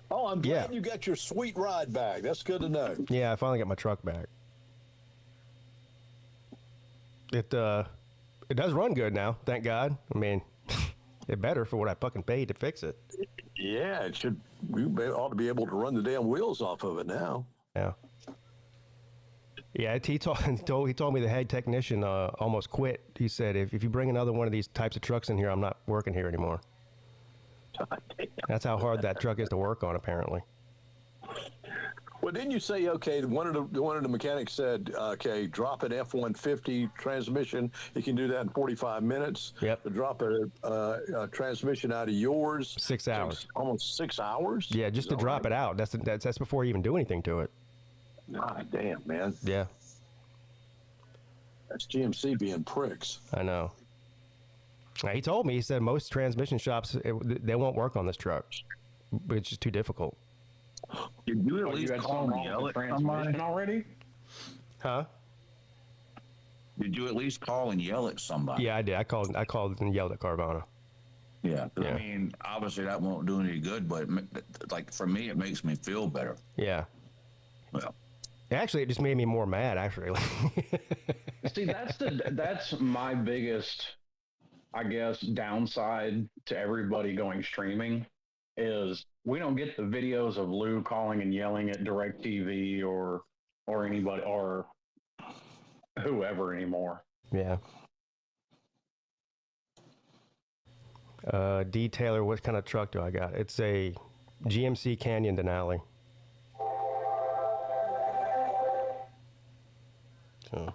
Oh, I'm glad you got your sweet ride back. That's good to know.
Yeah, I finally got my truck back. It does run good now, thank God. I mean, it better for what I fucking paid to fix it.
Yeah, it should. You ought to be able to run the damn wheels off of it now.
Yeah. Yeah, he told me the head technician almost quit. He said, if you bring another one of these types of trucks in here, I'm not working here anymore. That's how hard that truck is to work on, apparently.
Well, didn't you say, okay, one of the mechanics said, okay, drop an F-150 transmission. You can do that in 45 minutes.
Yep.
To drop a transmission out of yours.
6 hours.
Almost 6 hours?
Yeah, just to drop it out. That's before you even do anything to it.
God damn, man.
Yeah.
That's GMC being pricks.
I know. He told me, he said most transmission shops, they won't work on this truck. It's just too difficult.
Did you at least call and yell at somebody
already?
Huh?
Did you at least call and yell at somebody?
Yeah, I did. I called and yelled at Carvana.
Yeah. I mean, obviously that won't do any good, but like for me, it makes me feel better.
Yeah.
Well,
actually, it just made me more mad, actually.
See, that's my biggest, I guess, downside to everybody going streaming is we don't get the videos of Lou calling and yelling at DirecTV or anybody or whoever anymore.
Yeah. Detailer, what kind of truck do I got? It's a GMC Canyon Denali. So.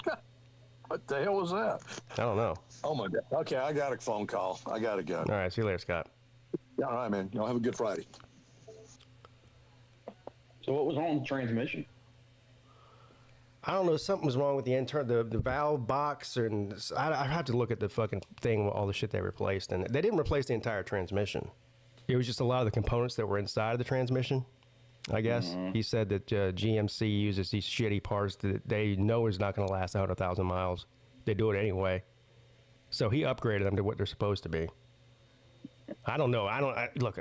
What the hell was that?
I don't know.
Oh, my God. Okay, I got a phone call. I got to go.
All right, see you later, Scott.
Yeah, all right, man. Y'all have a good Friday.
So what was wrong with the transmission?
I don't know. Something was wrong with the valve box, and I had to look at the fucking thing with all the shit they replaced, and they didn't replace the entire transmission. It was just a lot of the components that were inside of the transmission. I guess he said that GMC uses these shitty parts that they know is not going to last 100,000 miles. They do it anyway, so he upgraded them to what they're supposed to be. I don't know. Look.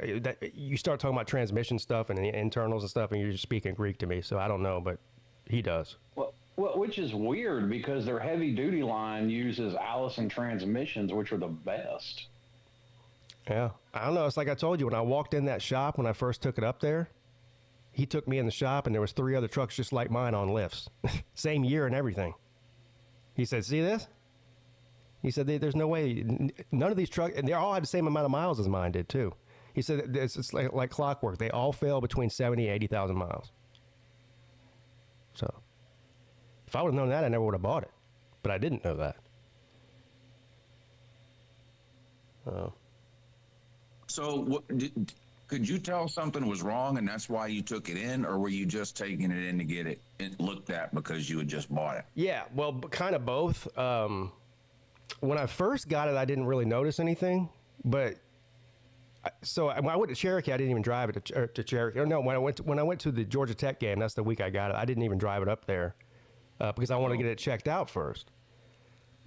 You start talking about transmission stuff and the internals and stuff, and you're just speaking Greek to me. So I don't know, but he does.
Well, which is weird because their heavy duty line uses Allison transmissions, which are the best.
Yeah, I don't know. It's like I told you when I walked in that shop when I first took it up there. He took me in the shop, and there was 3 other trucks just like mine on lifts, same year and everything. He said, "See this?" He said, "There's no way. None of these trucks, and they all had the same amount of miles as mine did too." He said, "It's like clockwork. They all fail between 70 and 80,000 miles." So, if I would have known that, I never would have bought it. But I didn't know that.
so could you tell something was wrong and that's why you took it in, or were you just taking it in to get it looked at because you had just bought it?
Yeah, well, kind of both. When I first got it, I didn't really notice anything, but so when I went to Cherokee, I didn't even drive it to Cherokee. Or no, when I went to the Georgia Tech game, that's the week I got it. I didn't even drive it up there because I wanted to get it checked out first.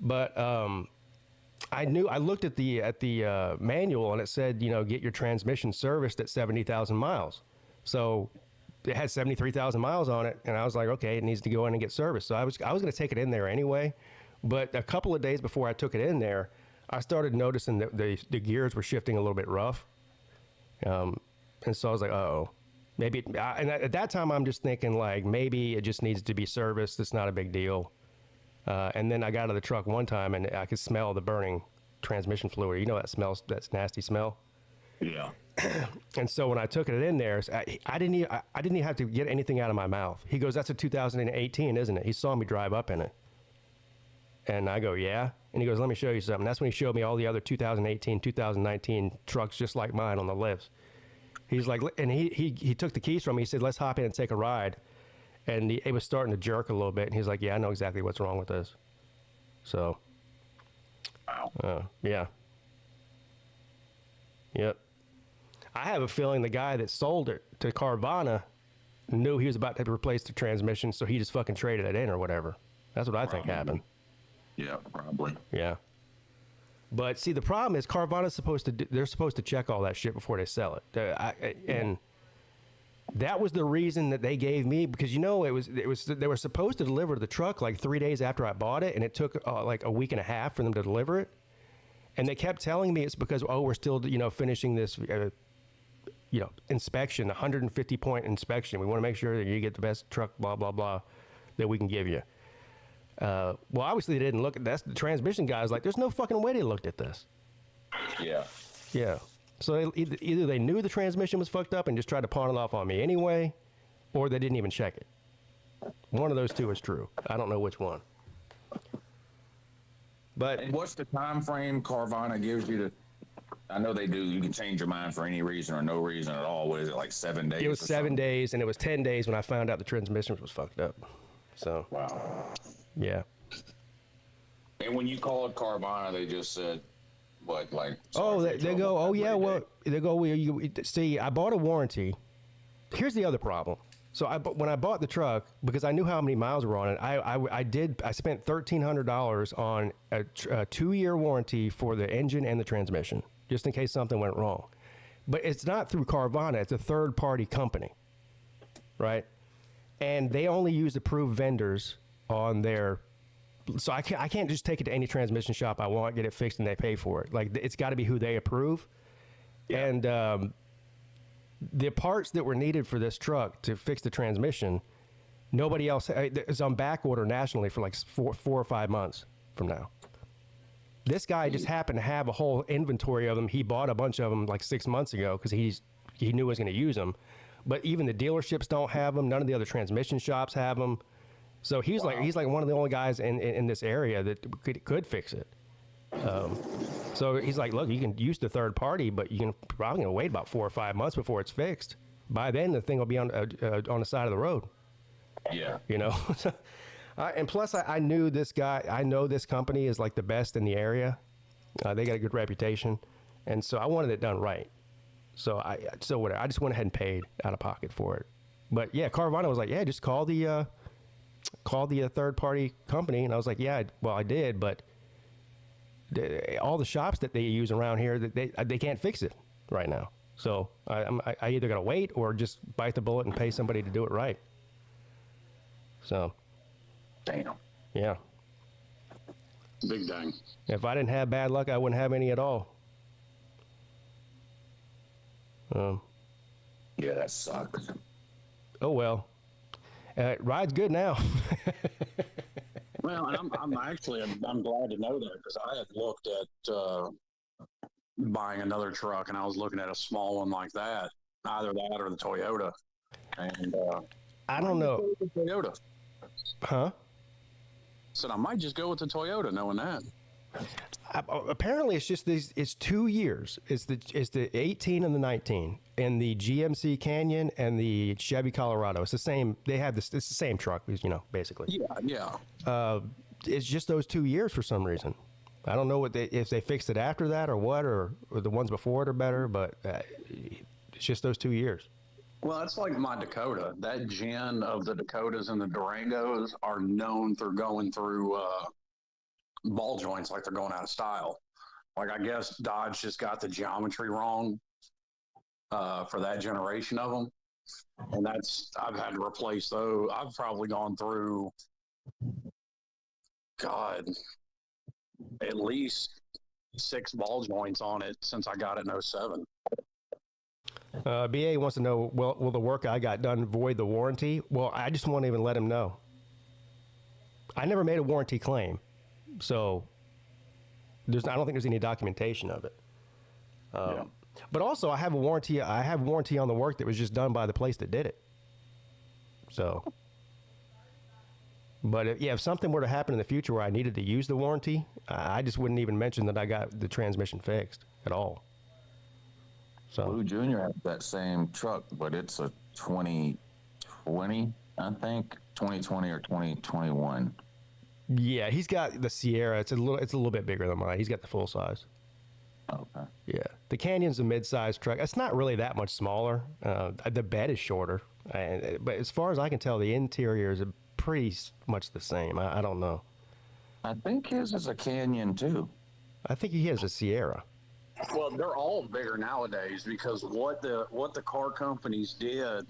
But I looked at the manual and it said, get your transmission serviced at 70,000 miles. So it had 73,000 miles on it, and I was like, okay, it needs to go in and get serviced. So I was going to take it in there anyway, but a couple of days before I took it in there, I started noticing that the gears were shifting a little bit rough, and so I was like, uh-oh. Maybe, and at that time, I'm just thinking, like, maybe it just needs to be serviced. It's not a big deal. And then I got out of the truck one time, and I could smell the burning transmission fluid. You know that smells, that nasty smell?
Yeah.
And so when I took it in there, I didn't even have to get anything out of my mouth. He goes, that's a 2018, isn't it? He saw me drive up in it. And I go, yeah. And he goes, let me show you something. That's when he showed me all the other 2018, 2019 trucks just like mine on the lifts. He's like, and he took the keys from me. He said, let's hop in and take a ride. And it was starting to jerk a little bit. And he's like, yeah, I know exactly what's wrong with this. So,
Wow.
yeah. Yep. I have a feeling the guy that sold it to Carvana knew he was about to replace the transmission, so he just fucking traded it in or whatever. That's what I think happened.
Yeah, probably.
Yeah. But see, the problem is Carvana's they're supposed to check all that shit before they sell it. And that was the reason that they gave me, because, you know, they were supposed to deliver the truck like 3 days after I bought it, and it took like a week and a half for them to deliver it. And they kept telling me it's because, oh, we're still, finishing this, inspection, 150-point inspection. We want to make sure that you get the best truck, blah, blah, blah, that we can give you. Well, obviously they didn't look at that. The transmission guy was like, there's no fucking way they looked at this.
Yeah.
Yeah. So either they knew the transmission was fucked up and just tried to pawn it off on me anyway, or they didn't even check it. One of those two is true. I don't know which one. But
And what's the time frame Carvana gives you to? I know they do. You can change your mind for any reason or no reason at all. What is it, like 7 days?
it was 7 days, and it was 10 days when I found out the transmission was fucked up. So,
Wow.
yeah.
And when you called Carvana, they just said, what, like?
Oh,
sorry for
they
your
go,
trouble.
oh, yeah,
What
well,
did
they go, well, see, I bought a warranty. Here's the other problem. So when I bought the truck, because I knew how many miles were on it, I spent $1,300 on a 2-year warranty for the engine and the transmission, just in case something went wrong. But it's not through Carvana. It's a third-party company, right? And they only use approved vendors on their. So I can't just take it to any transmission shop I want, get it fixed, and they pay for it. Like, it's got to be who they approve. Yeah. And the parts that were needed for this truck to fix the transmission, nobody else is on back order nationally for like 4 or 5 months from now. This guy just happened to have a whole inventory of them. He bought a bunch of them like 6 months ago because he knew he was going to use them. But even the dealerships don't have them. None of the other transmission shops have them. So he's like one of the only guys in this area that could fix it. So he's like, look, you can use the third party, but you can probably wait about 4 or 5 months before it's fixed. By then, the thing will be on the side of the road.
Yeah.
And plus, I knew this guy. I know this company is like the best in the area. They got a good reputation, and so I wanted it done right. So I just went ahead and paid out of pocket for it. But yeah, Carvana was like, yeah, just call the third party company, and I was like, yeah, well, I did, but all the shops that they use around here, they can't fix it right now. So I either got to wait or just bite the bullet and pay somebody to do it right. So,
Damn.
yeah.
Big dang.
If I didn't have bad luck, I wouldn't have any at all.
Yeah, that sucks.
Oh well. Ride's good now.
Well, and I'm glad to know that, because I had looked at buying another truck, and I was looking at a small one like that, either that or the Toyota. And
I don't know.
the Toyota.
Huh?
Said I might just go with the Toyota, knowing that.
Apparently, it's just these. It's 2 years. It's the 18 and the 19, and the GMC Canyon and the Chevy Colorado. It's the same. They have this. It's the same truck, basically.
Yeah.
It's just those 2 years for some reason. I don't know if they fixed it after that or what, or the ones before it are better, but it's just those 2 years.
Well, it's like my Dakota. That gen of the Dakotas and the Durangos are known for going through ball joints like they're going out of style. Like, I guess Dodge just got the geometry wrong for that generation of them. And I've had to replace those. I've probably gone through, God, at least 6 ball joints on it since I got it in 07.
BA wants to know, well, will the work I got done void the warranty? Well, I just won't even let him know. I never made a warranty claim, so I don't think there's any documentation of it.
Yeah.
But also, I have warranty on the work that was just done by the place that did it. So, but if something were to happen in the future where I needed to use the warranty, I just wouldn't even mention that I got the transmission fixed at all. So
Blue Junior has that same truck, but it's a 2020, I think, 2020 or 2021.
yeah, he's got the Sierra. It's a little bit bigger than mine. He's got the full size.
Okay.
Yeah, the Canyon's a mid-sized truck. It's not really that much smaller. The bed is shorter, but as far as I can tell, the interior is pretty much the same. I don't know.
I think his is a Canyon too.
I think he has a Sierra.
Well, they're all bigger nowadays because what the car companies did,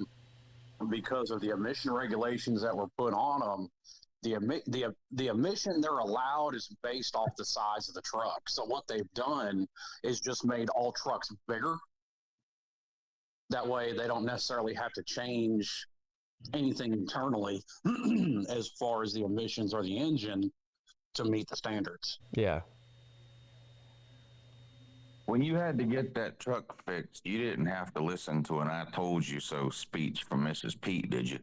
because of the emission regulations that were put on them, the emission they're allowed is based off the size of the truck. So what they've done is just made all trucks bigger. That way they don't necessarily have to change anything internally as far as the emissions or the engine to meet the standards.
Yeah.
When you had to get that truck fixed, you didn't have to listen to an "I told you so" speech from Mrs. Peete, did you?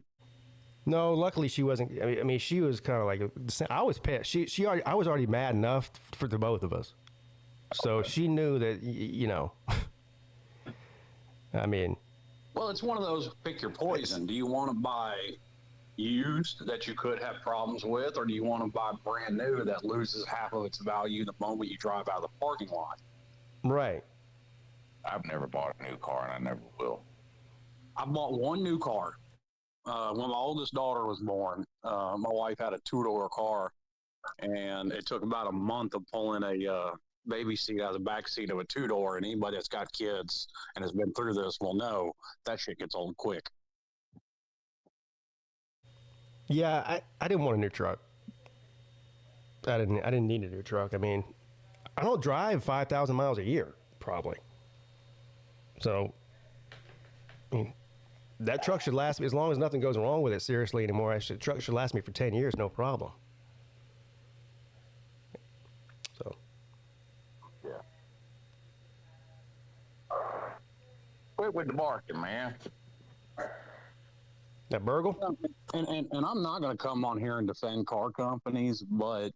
No, luckily she wasn't. I mean, she was kind of like, I was pissed. I was already mad enough for the both of us. So she knew that, I mean.
Well, it's one of those pick your poison. Do you want to buy used that you could have problems with, or do you want to buy brand new that loses half of its value the moment you drive out of the parking lot?
Right.
I've never bought a new car, and I never will.
I bought one new car. When my oldest daughter was born, my wife had a 2-door car, and it took about a month of pulling a baby seat out of the back seat of a 2-door. And anybody that's got kids and has been through this will know that shit gets old quick.
Yeah, I didn't want a new truck. I didn't need a new truck. I mean, I don't drive 5,000 miles a year, probably. So, I mean, that truck should last me, as long as nothing goes wrong with it seriously anymore. The truck should last me for 10 years, no problem. So.
Yeah. Quit with the barking, man.
That burgle?
And I'm not going to come on here and defend car companies, but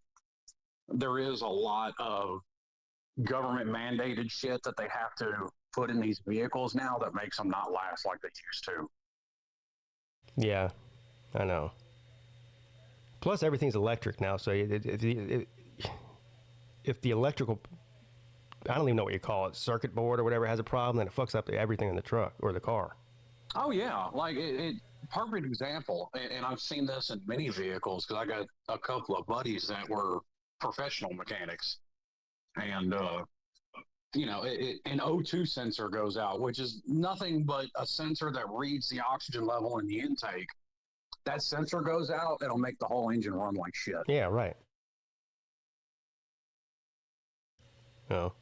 there is a lot of government mandated shit that they have to put in these vehicles now that makes them not last like they used to.
Yeah, I know. Plus, everything's electric now, so if the electrical, I don't even know what you call it, circuit board or whatever has a problem, then it fucks up everything in the truck or the car.
Oh, yeah. Like, perfect example, and I've seen this in many vehicles because I got a couple of buddies that were professional mechanics. And, an O2 sensor goes out, which is nothing but a sensor that reads the oxygen level in the intake. That sensor goes out, it'll make the whole engine run like shit.
Yeah, right. No.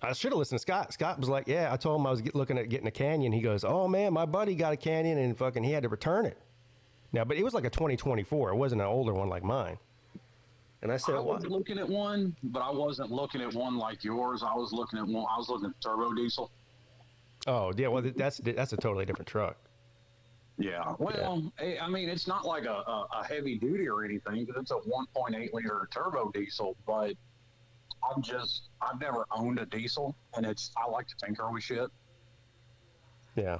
I should have listened to Scott. Scott was like, yeah, I told him I was looking at getting a Canyon. He goes, oh, man, my buddy got a Canyon and fucking he had to return it. Now, but it was like a 2024. It wasn't an older one like mine. And I said,
I was looking at one, but I wasn't looking at one like yours. I was looking at turbo diesel.
Oh, yeah, well, that's a totally different truck.
Yeah. Well, yeah. I mean, it's not like a heavy duty or anything because it's a 1.8 liter turbo diesel, but I've never owned a diesel, and I like to tinker with shit.
Yeah.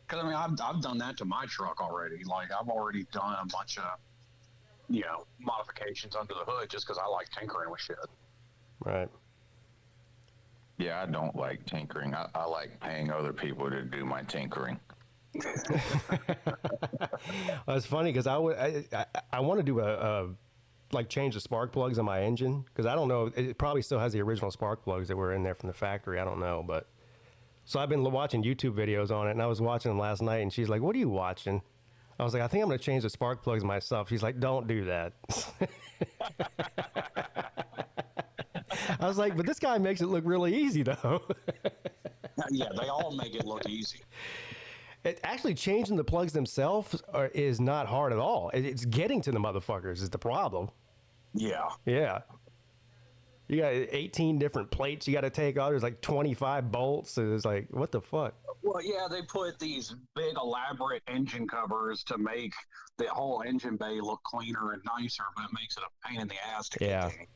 Because, I mean, I've done that to my truck already. Like, I've already done a bunch of, modifications under the hood just because I like tinkering with shit.
Right.
Yeah, I don't like tinkering. I like paying other people to do my tinkering.
Well, it's funny because I want to do change the spark plugs on my engine because I don't know. It probably still has the original spark plugs that were in there from the factory. I don't know, but So I've been watching YouTube videos on it, and I was watching them last night, and she's like, "What are you watching?" I was like, "I think I'm going to change the spark plugs myself." She's like, "Don't do that." I was like, "But this guy makes it look really easy, though."
Yeah, they all make it look easy.
Actually, changing the plugs themselves is not hard at all. It's getting to the motherfuckers is the problem.
Yeah.
Yeah. You got 18 different plates you got to take off. There's like 25 bolts. It's like, what the fuck?
Well, yeah, they put these big elaborate engine covers to make the whole engine bay look cleaner and nicer, but it makes it a pain in the ass to
Yeah.
get.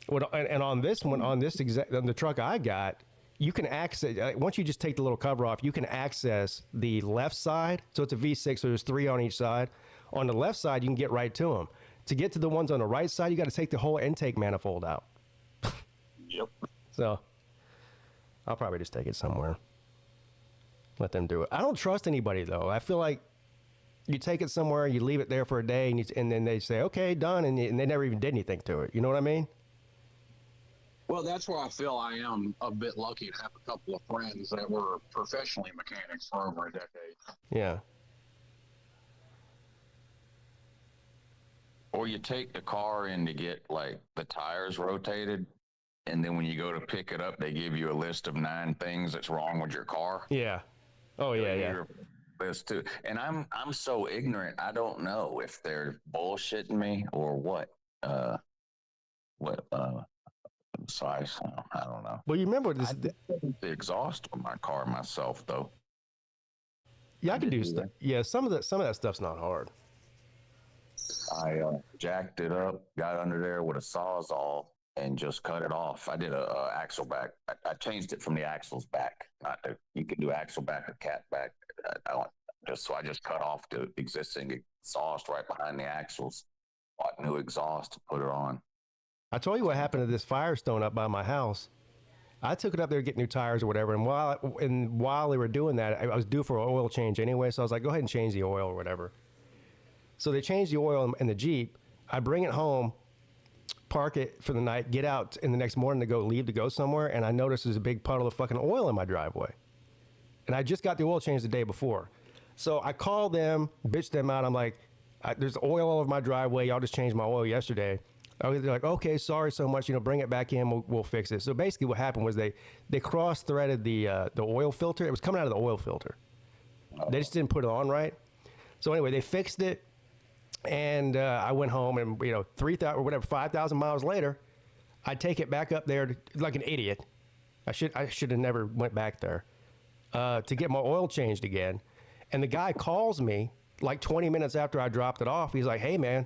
Well, and on this one, on the truck I got, you can access, once you just take the little cover off, you can access the left side. So it's a V6, so there's 3 on each side. On the left side, you can get right to them. To get to the ones on the right side, you got to take the whole intake manifold out.
Yep.
So I'll probably just take it somewhere. Let them do it. I don't trust anybody, though. I feel like you take it somewhere, you leave it there for a day, and then they say, okay, done, and they never even did anything to it. You know what I mean?
Well, that's where I feel I am a bit lucky to have a couple of friends that were professionally mechanics for over a decade.
Yeah.
Or you take the car in to get like the tires rotated, and then when you go to pick it up, they give you a list of 9 things that's wrong with your car.
Yeah. Oh, yeah, yeah.
List too. And I'm so ignorant. I don't know if they're bullshitting me or what. So I don't know.
Well, you remember this?
The exhaust on my car myself, though.
Yeah, I can do stuff. Yeah, some of that stuff's not hard.
I jacked it up, got under there with a Sawzall, and just cut it off. I did a axle back. I changed it from the axles back. You can do axle back or cat back. I just cut off the existing exhaust right behind the axles. Bought new exhaust to put it on.
I told you what happened to this Firestone up by my house. I took it up there to get new tires or whatever, and while they were doing that, I was due for an oil change anyway, so I was like, go ahead and change the oil or whatever. So they changed the oil in the Jeep. I bring it home, park it for the night, get out in the next morning to leave to go somewhere, and I noticed there's a big puddle of fucking oil in my driveway. And I just got the oil change the day before. So I called them, bitched them out. I'm like, there's oil all over my driveway. Y'all just changed my oil yesterday. They're like, okay, sorry so much. Bring it back in. We'll fix it. So basically what happened was they cross-threaded the oil filter. It was coming out of the oil filter. They just didn't put it on right. So anyway, they fixed it. And I went home and, 3,000 or whatever, 5,000 miles later, I take it back up there like an idiot. I should have never went back there to get my oil changed again. And the guy calls me like 20 minutes after I dropped it off. He's like, hey, man,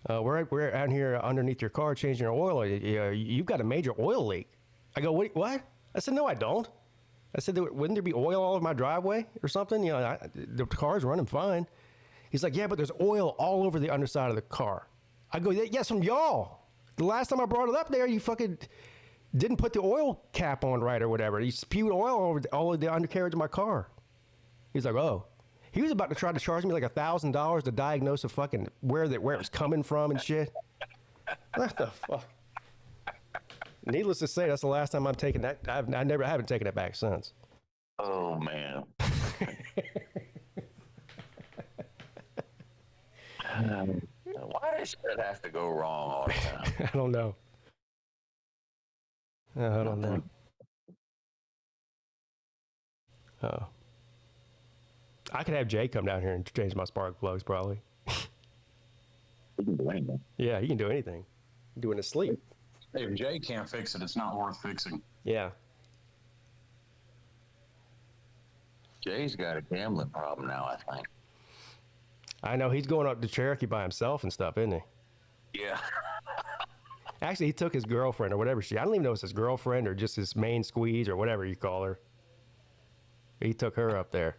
we're out here underneath your car changing your oil. You've got a major oil leak. I go, what? I said, no, I don't. I said, wouldn't there be oil all over my driveway or something? The car's running fine. He's like, yeah, but there's oil all over the underside of the car. I go, yes, from y'all. The last time I brought it up there, you fucking didn't put the oil cap on right or whatever. You spewed oil over all of the undercarriage of my car. He's like, oh. He was about to try to charge me like $1,000 to diagnose a fucking where it was coming from and shit. What the fuck? Needless to say, that's the last time I'm taking that. I haven't taken it back since.
Oh man. Why does shit have to go wrong all the time?
I don't know. I don't know. Oh. I could have Jay come down here and change my spark plugs, probably.
He can do anything.
Yeah, he can do anything. Doing his sleep.
If Jay can't fix it, it's not worth fixing.
Yeah.
Jay's got a gambling problem now, I think.
I know he's going up to Cherokee by himself and stuff, isn't he?
Yeah.
Actually, he took his girlfriend or whatever I don't even know if it's his girlfriend or just his main squeeze or whatever you call her. He took her up there.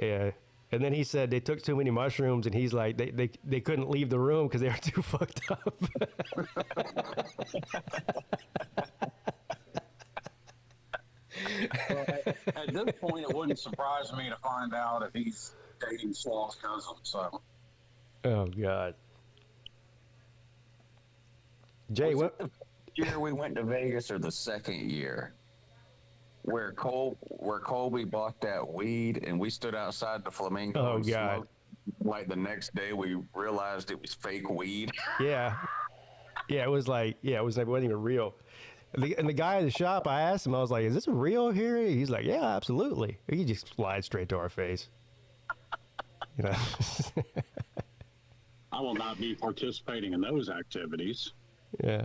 Yeah. And then he said they took too many mushrooms, and he's like, they couldn't leave the room because they were too fucked up.
Well, at this point, it wouldn't surprise me to find out if he's dating Slaw's cousin. So.
Oh God. Jay,
year we went to Vegas or the second year where Colby bought that weed and we stood outside the Flamingo
Oh
and
God.
smoked. Like the next day we realized it was fake weed.
Yeah. Yeah, it was like, it wasn't even real. And the guy in the shop, I asked him, I was like, is this real here? He's like, yeah, absolutely. He just lied straight to our face. You know?
I will not be participating in those activities.
Yeah.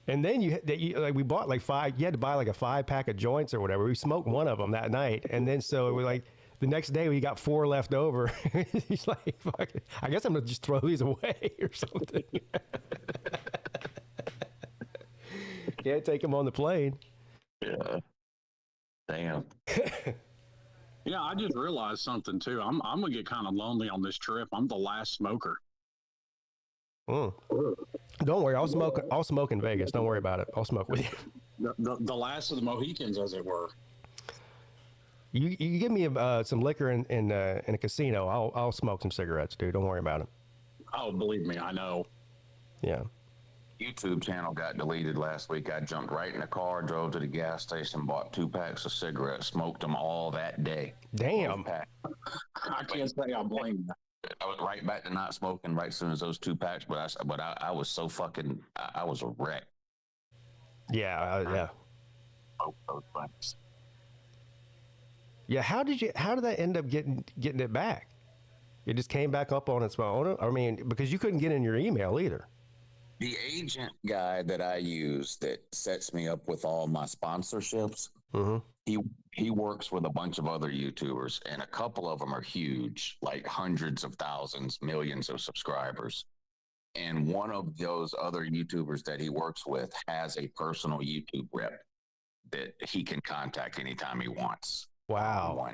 And then we bought like 5, you had to buy like a 5-pack of joints or whatever. We smoked one of them that night. And then so we like, the next day we got 4 left over. He's like, fuck it. I guess I'm going to just throw these away or something. Can't take them on the plane.
Yeah. Damn.
Yeah, I just realized something too. I'm gonna get kind of lonely on this trip. I'm the last smoker.
Don't worry, I'll smoke in Vegas. Don't worry about it. I'll smoke with you.
The last of the Mohicans, as it were.
You give me some liquor in a casino. I'll smoke some cigarettes, dude. Don't worry about it.
Oh, believe me, I know.
Yeah.
YouTube channel got deleted last week. I jumped right in the car, drove to the gas station, bought 2 packs of cigarettes, smoked them all that day.
Damn.
I can't say I blame you.
I was right back to not smoking right as soon as those 2 packs, but I was so fucking, I was a wreck.
Yeah. Yeah.
Those things.
Yeah. How did that end up getting it back? It just came back up on its own. I mean, because you couldn't get in your email either.
The agent guy that I use that sets me up with all my sponsorships, he works with a bunch of other YouTubers, and a couple of them are huge, like hundreds of thousands, millions of subscribers. And one of those other YouTubers that he works with has a personal YouTube rep that he can contact anytime he wants.
Wow.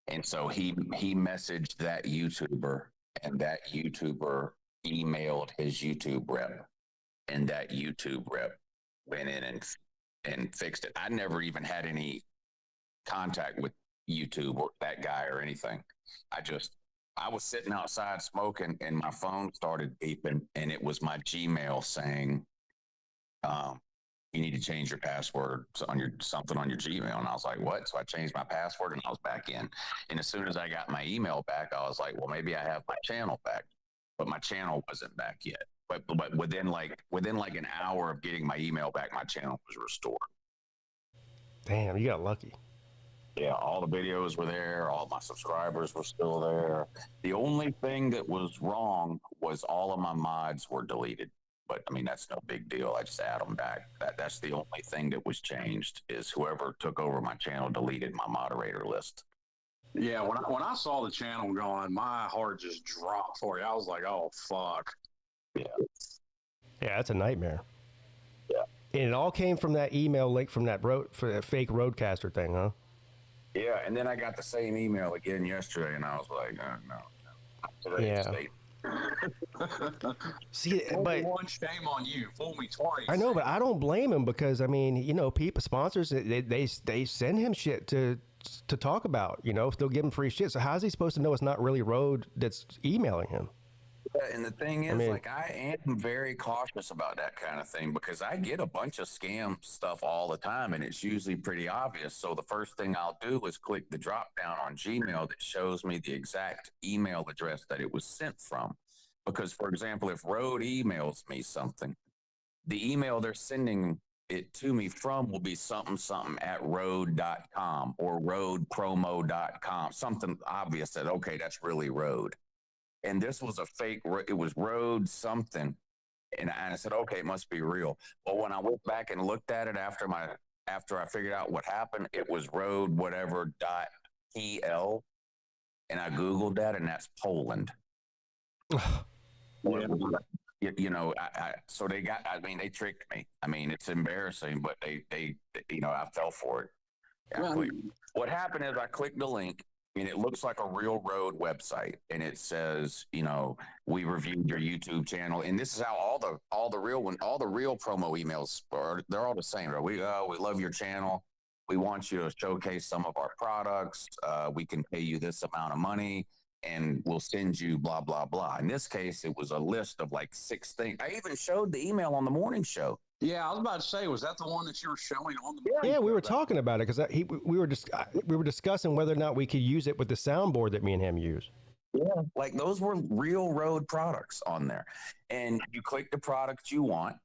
And so he messaged that YouTuber, and that YouTuber emailed his YouTube rep, and that YouTube rep went in and fixed it. I never even had any contact with YouTube or that guy or anything. I was sitting outside smoking, and my phone started beeping, and it was my Gmail saying, you need to change your password on something on your Gmail. And I was like, what? So I changed my password and I was back in. And as soon as I got my email back, I was like, well, maybe I have my channel back. But my channel wasn't back yet. But within like an hour of getting my email back, my channel was restored.
Damn, you got lucky.
Yeah, all the videos were there. All my subscribers were still there. The only thing that was wrong was all of my mods were deleted. But I mean, that's no big deal. I just add them back. That's the only thing that was changed is whoever took over my channel deleted my moderator list.
Yeah, when I saw the channel going, my heart just dropped for you. I was like, oh, fuck.
Yeah.
Yeah, that's a nightmare.
Yeah.
And it all came from that email link from that fake roadcaster thing, huh?
Yeah, and then I got the same email again yesterday, and I was like, no.
Yeah. See, but
one, shame on you. Fool me twice.
I know, but I don't blame him because I mean, you know, people sponsors they send him shit to talk about. You know, if they'll give him free shit. So how's he supposed to know it's not really Road that's emailing him?
Yeah, and the thing is, I am very cautious about that kind of thing because I get a bunch of scam stuff all the time, and it's usually pretty obvious. So the first thing I'll do is click the drop down on Gmail that shows me the exact email address that it was sent from. Because, for example, if Road emails me something, the email they're sending it to me from will be something at road.com or roadpromo.com, something obvious that, okay, that's really Road. And this was a fake, it was Road something. And I said, okay, it must be real. But when I went back and looked at it after I figured out what happened, it was Road whatever .pl. And I Googled that, and that's Poland. You know, so they tricked me. I mean, it's embarrassing, but they I fell for it. What happened is I clicked the link, and it looks like a real Road website, and it says, you know, we reviewed your YouTube channel, and this is how all the real promo emails they're all the same. Right? We love your channel. We want you to showcase some of our products. We can pay you this amount of money, and we'll send you blah, blah, blah. In this case, it was a list of like 6 things. I even showed the email on the morning show.
Yeah, I was about to say, was that the one that you were showing on the?
Yeah, we were talking about it because we were discussing whether or not we could use it with the soundboard that me and him use.
Yeah, like those were real road products on there, and you click the product you want,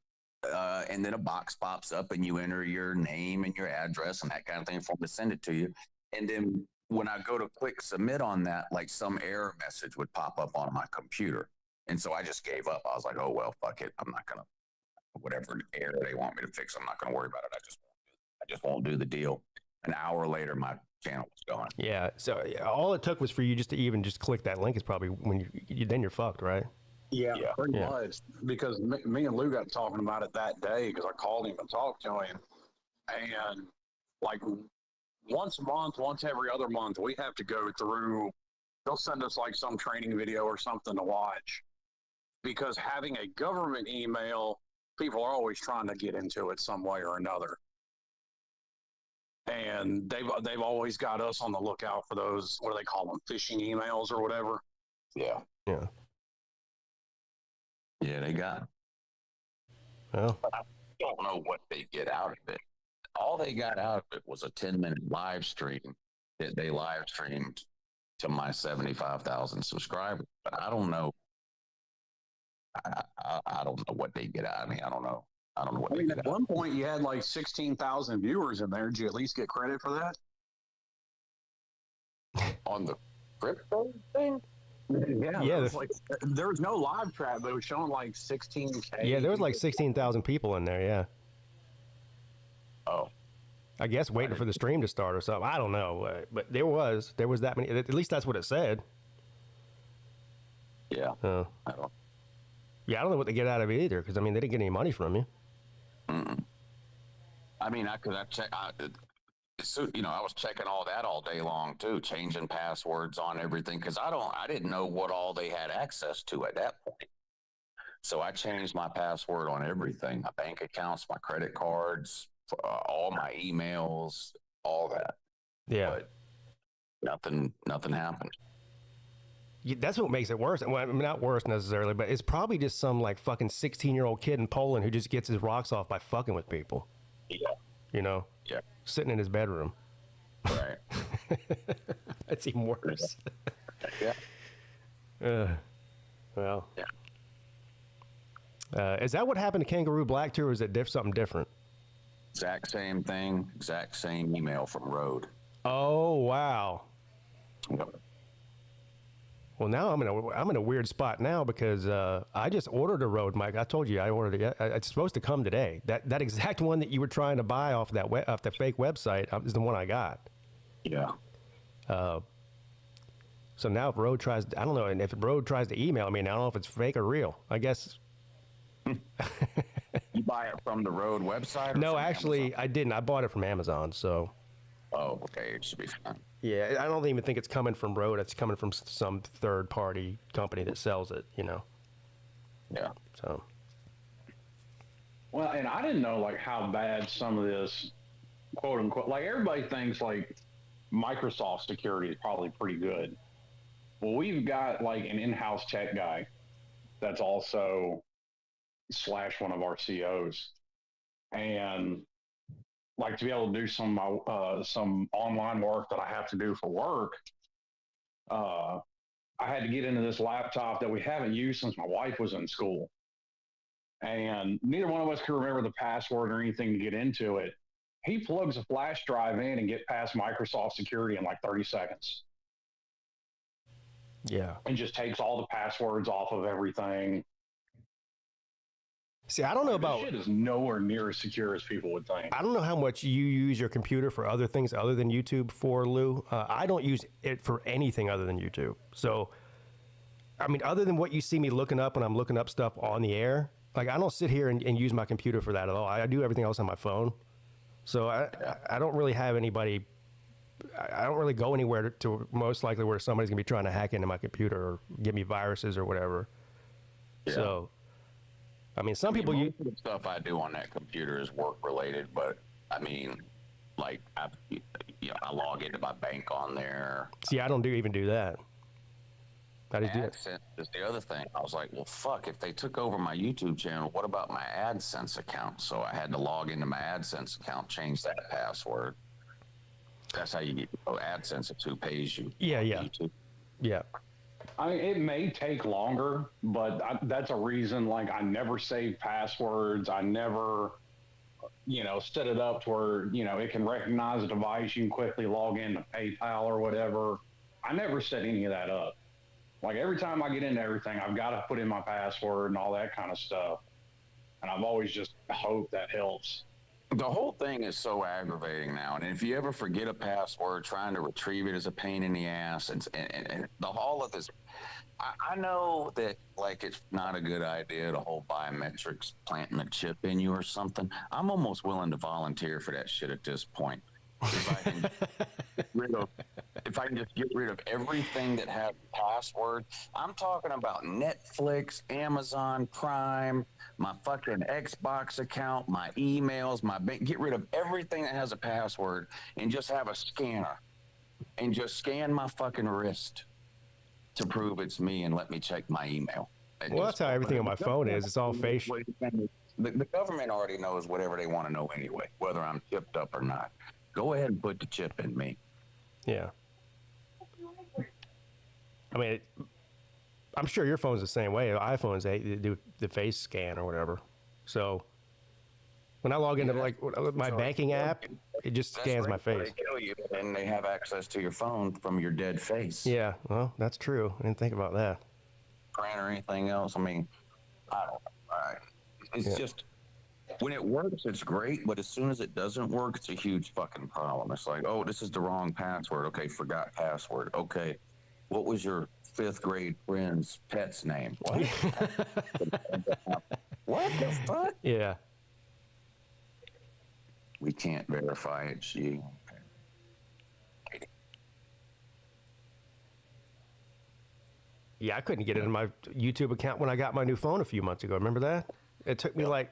and then a box pops up, and you enter your name and your address and that kind of thing for them to send it to you. And then when I go to click submit on that, like some error message would pop up on my computer, and so I just gave up. I was like, oh well, fuck it, I'm not gonna. Whatever error they want me to fix, I'm not going to worry about it. I just won't do the deal. An hour later, my channel was gone.
Yeah. So all it took was for you just to even just click that link. Is probably when then you're fucked, right?
Yeah, pretty much. Because me and Lou got talking about it that day because I called him and talked to him, and like once a month, once every other month, we have to go through. They'll send us like some training video or something to watch, because having a government email, people are always trying to get into it some way or another. And they've always got us on the lookout for those, what do they call them, phishing emails or whatever.
Yeah.
Yeah.
Yeah, they got.
Well,
I don't know what they get out of it. All they got out of it was a 10-minute live stream that they live streamed to my 75,000 subscribers. But I don't know. I don't know what they get out of me. I don't know what they get
at one point you had like 16,000 viewers in there. Did you at least get credit for that?
On the crypto thing?
Yeah.
Yeah,
there was no live chat, but it was showing like 16K.
Yeah, there was like 16,000 people in there. Yeah.
Oh.
I guess waiting for the stream to start or something. I don't know, but there was that many. At least that's what it said.
Yeah.
I don't. Yeah, I don't know what they get out of it either, because I mean they didn't get any money from you.
Mm-mm. I mean, I was checking all that all day long too, changing passwords on everything, because I didn't know what all they had access to at that point. So I changed my password on everything: my bank accounts, my credit cards, all my emails, all that.
Yeah.
But nothing happened.
That's what makes it worse. Well, I mean, not worse necessarily, but it's probably just some like fucking 16-year-old kid in Poland who just gets his rocks off by fucking with people.
Yeah.
You know?
Yeah.
Sitting in his bedroom.
Right.
That's even worse.
Yeah.
Well.
Yeah.
Is that what happened to Kangaroo Black too, or is it something different?
Exact same thing. Exact same email from Road.
Oh wow.
Yep.
Well, now I'm in a weird spot now because I just ordered a Rode mic. I told you I ordered it. It's supposed to come today. That exact one that you were trying to buy off the fake website is the one I got.
Yeah.
So now if Rode tries, I don't know, and if Rode tries to email me, I don't know if it's fake or real. I guess.
You buy it from the Rode website?
No, actually, Amazon? I didn't. I bought it from Amazon. So.
Oh, okay. It should be fine.
Yeah, I don't even think it's coming from Rode. It's coming from some third-party company that sells it, you know.
Yeah.
So.
Well, and I didn't know like how bad some of this, quote unquote, like everybody thinks like Microsoft security is probably pretty good. Well, we've got like an in-house tech guy that's also / one of our COs, and like to be able to do some online work that I have to do for work, I had to get into this laptop that we haven't used since my wife was in school. And neither one of us could remember the password or anything to get into it. He plugs a flash drive in and get past Microsoft security in like 30 seconds.
Yeah.
And just takes all the passwords off of everything.
See, I don't know about.
This shit is nowhere near as secure as people would think.
I don't know how much you use your computer for other things other than YouTube for, Lou. I don't use it for anything other than YouTube. So, I mean, other than what you see me looking up when I'm looking up stuff on the air, like I don't sit here and use my computer for that at all. I do everything else on my phone. So I don't really have anybody. I don't really go anywhere to most likely where somebody's gonna be trying to hack into my computer or give me viruses or whatever.
Yeah.
So. I mean, some people
most of the stuff I do on that computer is work related, but I mean, like I log into my bank on there.
See, I don't even do that. How do you do it?
AdSense is the other thing. I was like, well, fuck, if they took over my YouTube channel, what about my AdSense account? So I had to log into my AdSense account, change that password. That's how you get AdSense. It's who pays you.
Yeah.
YouTube.
Yeah.
I mean, it may take longer, but that's a reason. Like, I never save passwords. I never, set it up to where, it can recognize a device. You can quickly log into PayPal or whatever. I never set any of that up. Like, every time I get into everything, I've got to put in my password and all that kind of stuff. And I've always just hoped that helps.
The whole thing is so aggravating now. And if you ever forget a password, trying to retrieve it is a pain in the ass. And all of this, I know that, like, it's not a good idea, the whole biometrics, planting a chip in you or something. I'm almost willing to volunteer for that shit at this point. If I can just get rid of everything that has a password. I'm talking about Netflix, Amazon Prime, my fucking Xbox account, my emails, my bank. Get rid of everything that has a password and just have a scanner and just scan my fucking wrist to prove it's me and let me check my email.
Well, that's how everything on my phone is. It's all facial.
The government already knows whatever they want to know anyway, whether I'm chipped up or not. Go ahead and put the chip in me.
Yeah. I mean, I'm sure your phone's the same way. iPhones, they do the face scan or whatever. So when I log into my banking app, it just scans my face.
They kill you, and they have access to your phone from your dead face.
Yeah, well, that's true. I didn't think about that.
Print or anything else. I mean, I don't know. It's just, when it works, it's great, but as soon as it doesn't work, it's a huge fucking problem. It's like, oh, this is the wrong password. Okay, forgot password. Okay, what was your 5th grade friend's pet's name? What? What the fuck?
Yeah.
We can't verify it. She.
Yeah, I couldn't get into my YouTube account when I got my new phone a few months ago. Remember that? It took me like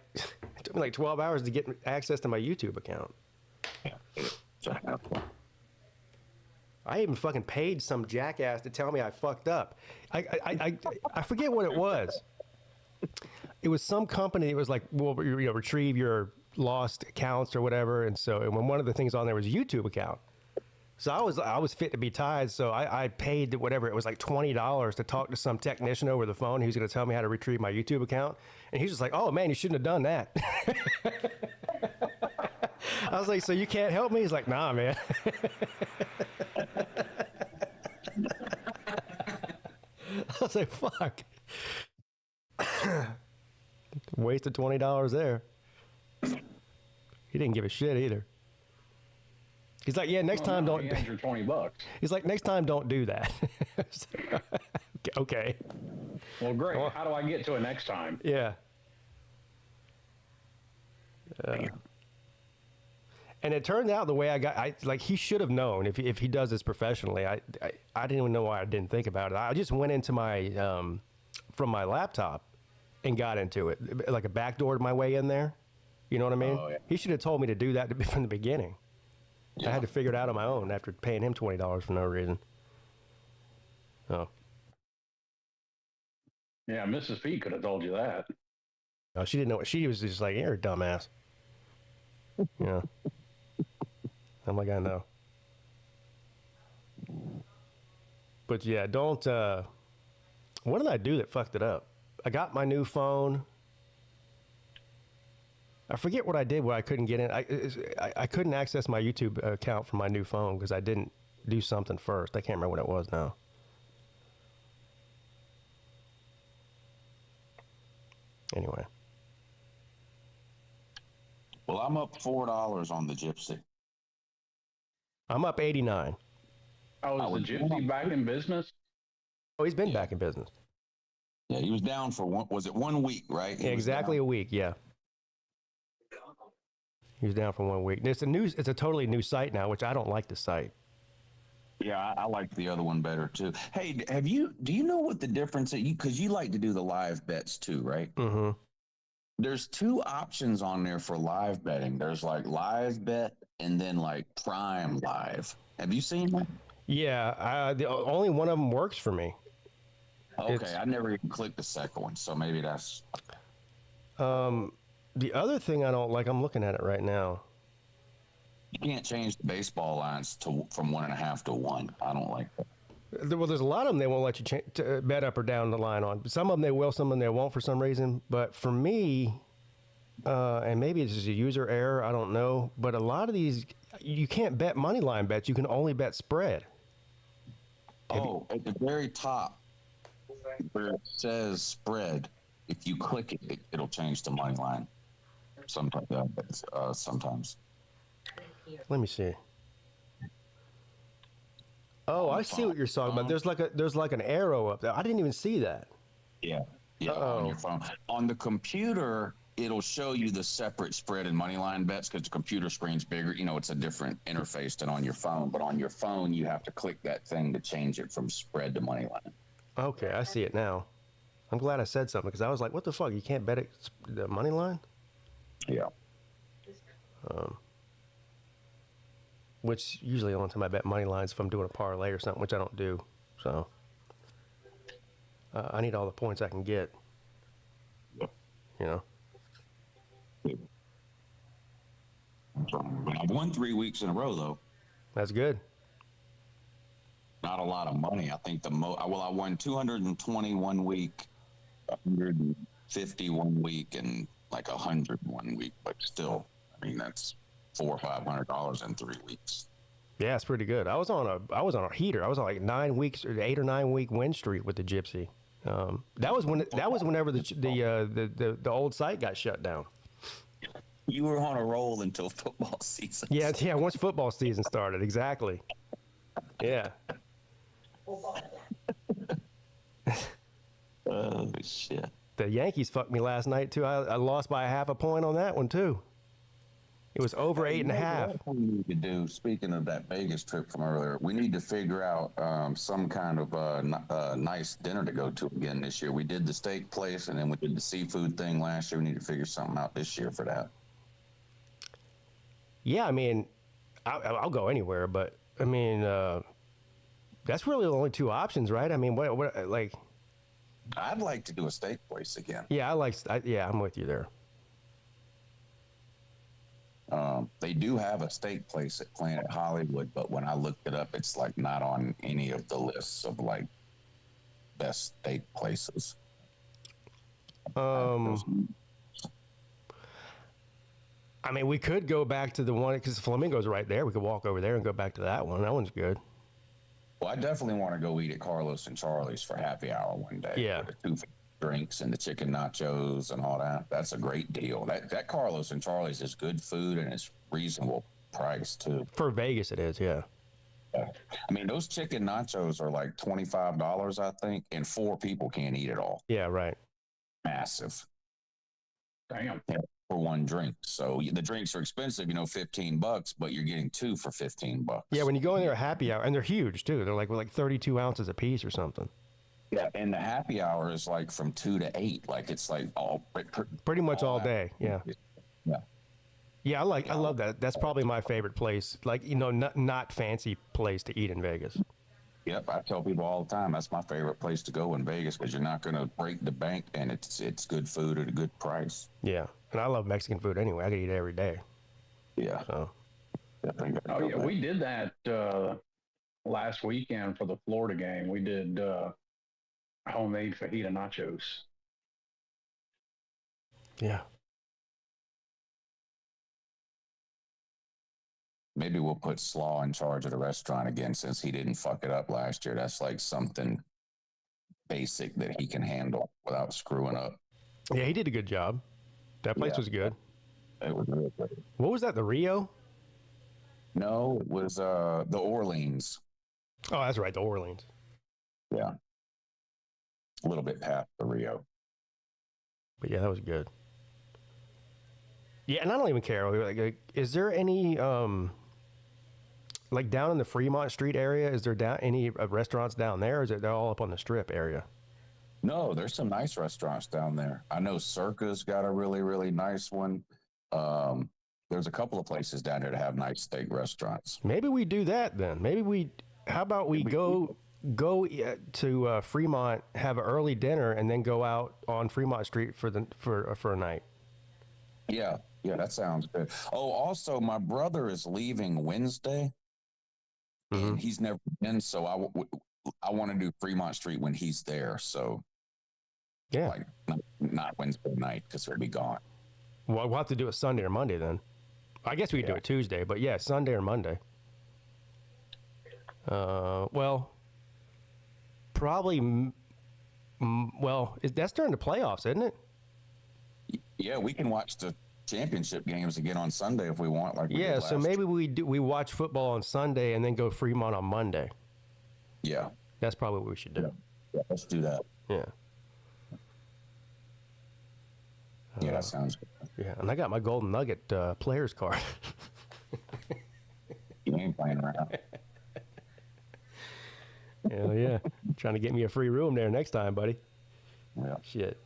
12 hours to get access to my YouTube account. I even fucking paid some jackass to tell me I fucked up. I forget what it was. It was some company. It was like, well, retrieve your lost accounts or whatever. And when one of the things on there was a YouTube account. So I was fit to be tied. So I paid whatever. It was like $20 to talk to some technician over the phone. He was going to tell me how to retrieve my YouTube account. And he's just like, oh man, you shouldn't have done that. I was like, so you can't help me? He's like, nah, man. I was like, fuck. Wasted $20 there. He didn't give a shit either. He's like, yeah, next time don't.
Your $20.
He's like, next time don't do that. Okay.
Well, great. How do I get to it next time?
Yeah. And it turned out the way he should have known if he does this professionally. I didn't even know why I didn't think about it. I just went into my from my laptop and got into it, like a backdoored my way in there. You know what I mean? Oh, yeah. He should have told me to do that from the beginning. Yeah. I had to figure it out on my own after paying him $20 for no reason. Oh.
Yeah, Mrs. Peete could have told you that.
No, she didn't know. She was just like, you're a dumbass. Yeah. I'm like, I know. But yeah, don't. What did I do that fucked it up? I got my new phone. I forget what I did where I couldn't get in. I couldn't access my YouTube account from my new phone because I didn't do something first. I can't remember what it was now. Anyway.
Well, I'm up $4 on the Gypsy.
I'm up 89.
Oh, is the Gypsy back in business?
Oh, he's been back in business.
Yeah, he was down for was it 1 week, right?
Exactly a week, yeah. He was down for 1 week. It's a totally new site now, which I don't like the site.
Yeah, I like the other one better too. Hey, do you know what the difference is? Because you like to do the live bets too, right?
Mm-hmm.
There's 2 options on there for live betting. There's like live bet and then like Prime Live. Have you seen that?
Yeah, the only one of them works for me.
Okay, I never even clicked the second one, so maybe that's.
The other thing I don't like, I'm looking at it right now.
You can't change the baseball lines from 1.5 to 1. I don't like that.
Well, there's a lot of them they won't let you bet up or down the line on. Some of them they will, some of them they won't for some reason. But for me, and maybe it's just a user error, I don't know. But a lot of these, you can't bet money line bets. You can only bet spread.
Oh, at the very top where it says spread, if you click it, it'll change to money line. Sometimes.
Let me see. Oh, I see what you're talking about. There's like an arrow up there. I didn't even see that.
Yeah, on your phone. On the computer, it'll show you the separate spread and money line bets because the computer screen's bigger. You know, it's a different interface than on your phone. But on your phone, you have to click that thing to change it from spread to money line.
Okay, I see it now. I'm glad I said something because I was like, what the fuck? You can't bet it the money line?
Yeah.
Which usually the only time I bet money lines if I'm doing a parlay or something, which I don't do. So I need all the points I can get.
Yep.
You know.
I've won 3 weeks in a row though.
That's good.
Not a lot of money. I think I won 221 week, 150 1 week, and like 100 1 week. But still, I mean that's $400 or $500 in 3 weeks.
Yeah, it's pretty good. I was on a heater. I was on like 9 weeks or 8 or 9 week win streak with the Gypsy. That was whenever the old site got shut down.
You were on a roll until football season.
Yeah. Once football season started, exactly. Yeah.
Oh shit.
The Yankees fucked me last night too. I lost by 0.5 point on that one too. It was over 8.5.
We need to do. Speaking of that Vegas trip from earlier, we need to figure out some kind of nice dinner to go to again this year. We did the steak place, and then we did the seafood thing last year. We need to figure something out this year for that.
Yeah, I mean, I'll go anywhere, but I mean, that's really the only two options, right? I mean, what like?
I'd like to do a steak place again.
Yeah, I'm with you there.
They do have a steak place at Planet Hollywood, but when I looked it up, it's like not on any of the lists of like best steak places.
I mean, we could go back to the one because Flamingo's right there. We could walk over there and go back to that one. That one's good.
Well, I definitely want to go eat at Carlos and Charlie's for happy hour one day.
Yeah.
With the 2 drinks and the chicken nachos and all that. That's a great deal. That Carlos and Charlie's is good food and it's reasonable price too.
For Vegas, it is, yeah.
I mean, those chicken nachos are like $25, I think, and 4 people can't eat it all.
Yeah, right.
Massive.
Damn.
Yeah, for 1 drink. So the drinks are expensive, $15, but you're getting 2 for $15.
Yeah, when you go in there at happy hour, and they're huge too. They're like 32 ounces a piece or something.
Yeah, and the happy hour is like from 2 to 8. Like it's like
pretty much all day. Yeah.
Yeah.
Yeah, I love that. That's probably my favorite place. Like, not fancy place to eat in Vegas.
Yep, I tell people all the time that's my favorite place to go in Vegas because you're not going to break the bank and it's good food at a good price.
Yeah, and I love Mexican food anyway. I could eat it every day.
Yeah.
So.
Oh yeah, we did that last weekend for the Florida game. We did homemade fajita nachos.
Yeah.
Maybe we'll put Slaw in charge of the restaurant again since he didn't fuck it up last year. That's like something basic that he can handle without screwing up.
Yeah, he did a good job. That place was good.
It was really good.
What was that, the Rio?
No, it was the Orleans.
Oh, that's right, the Orleans.
Yeah. A little bit past the Rio.
But yeah, that was good. Yeah, and I don't even care. Like, is there any like down in the Fremont Street area? Is there any restaurants down there? Or is it they're all up on the Strip area?
No, there's some nice restaurants down there. I know Circa's got a really, really nice one. There's a couple of places down there that have nice steak restaurants.
Maybe we do that then. How about we go go to Fremont, have an early dinner, and then go out on Fremont Street for a night.
Yeah, that sounds good. Oh, also, my brother is leaving Wednesday, and he's never been, so I want to do Fremont Street when he's there. So,
yeah,
like not Wednesday night because he'll be gone.
Well, we'll have to do it Sunday or Monday then. I guess we could do it Tuesday, but yeah, Sunday or Monday. Well, probably. Well, that's during the playoffs, isn't it?
Yeah, we can watch the championship games again on Sunday if we want. Like we did
so
last
maybe we watch football on Sunday and then go Fremont on Monday.
Yeah,
that's probably what we should do.
Yeah, let's do that.
Yeah.
Yeah, that sounds good.
Yeah, and I got my Golden Nugget players card.
You ain't playing around.
Hell yeah. Trying to get me a free room there next time, buddy.
Yeah.
Shit.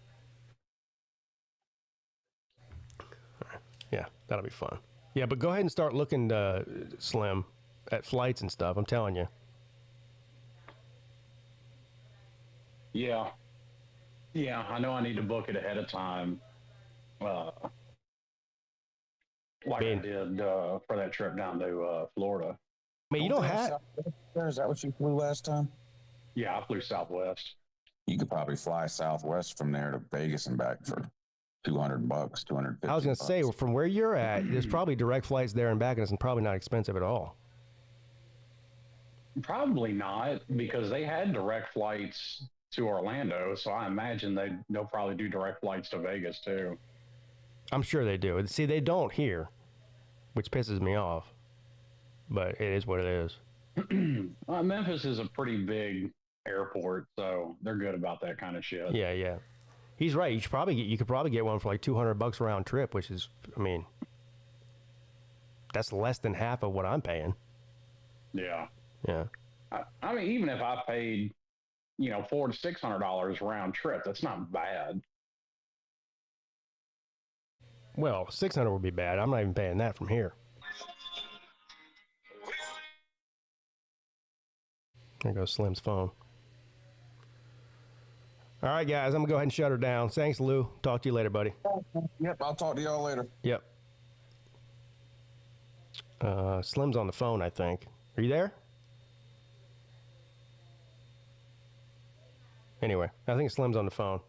Yeah, that'll be fun. Yeah, but go ahead and start looking, Slim, at flights and stuff. I'm telling you.
Yeah. Yeah, I know I need to book it ahead of time. Like I did for that trip down to Florida.
Man, you don't have.
Is that what you flew last time?
Yeah, I flew Southwest.
You could probably fly Southwest from there to Vegas and back for $200, $250.
I was going to say, from where you're at, there's probably direct flights there and back, and it's probably not expensive at all.
Probably not, because they had direct flights to Orlando, so I imagine they'll probably do direct flights to Vegas too.
I'm sure they do. See, they don't here, which pisses me off, but it is what it is.
Memphis is a pretty big airport, so they're good about that kind of shit.
Yeah. He's right. You could probably get one for like $200 round trip, which is, I mean, that's less than half of what I'm paying.
Yeah.
Yeah.
I mean, even if I paid, $400 to $600 round trip, that's not bad.
Well, $600 would be bad. I'm not even paying that from here. There goes Slim's phone. All right, guys, I'm going to go ahead and shut her down. Thanks, Lou. Talk to you later, buddy.
Yep, I'll talk to y'all later.
Yep. Slim's on the phone, I think. Are you there? Anyway, I think Slim's on the phone.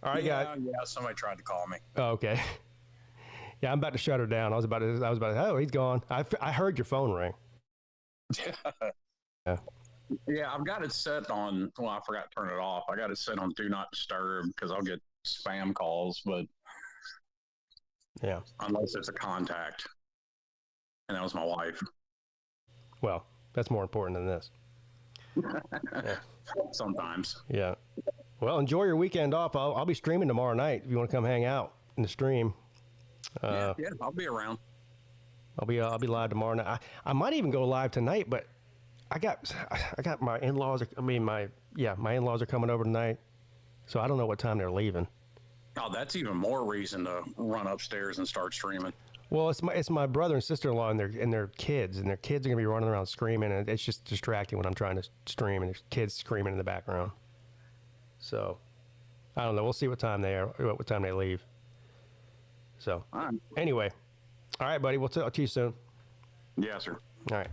All right, guys.
Yeah, somebody tried to call me.
Oh, okay. Yeah, I'm about to shut her down. I was about to, oh, he's gone. I heard your phone ring. Yeah.
Yeah, I've got it set on, well, I forgot to turn it off. I got it set on Do Not Disturb because I'll get spam calls, but
yeah,
unless it's a contact. And that was my wife.
Well, that's more important than this. Yeah.
Sometimes.
Yeah. Well, enjoy your weekend off. I'll be streaming tomorrow night if you want to come hang out in the stream.
Yeah, I'll be around.
I'll be live tomorrow night. I might even go live tonight, but I got my in-laws. My in-laws are coming over tonight, so I don't know what time they're leaving.
Oh, that's even more reason to run upstairs and start streaming.
Well, it's my brother and sister-in-law and their kids, and their kids are gonna be running around screaming, and it's just distracting when I'm trying to stream, and there's kids screaming in the background. So, I don't know. We'll see what time they leave. So, anyway, all right, buddy. We'll talk to you soon.
Yes, sir.
All right.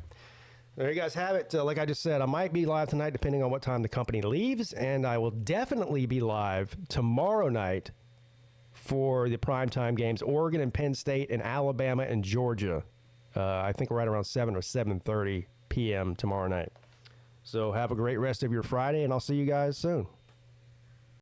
There you guys have it. Like I just said, I might be live tonight depending on what time the company leaves, and I will definitely be live tomorrow night for the primetime games, Oregon and Penn State and Alabama and Georgia. I think right around 7 or 7:30 p.m. tomorrow night. So have a great rest of your Friday, and I'll see you guys soon.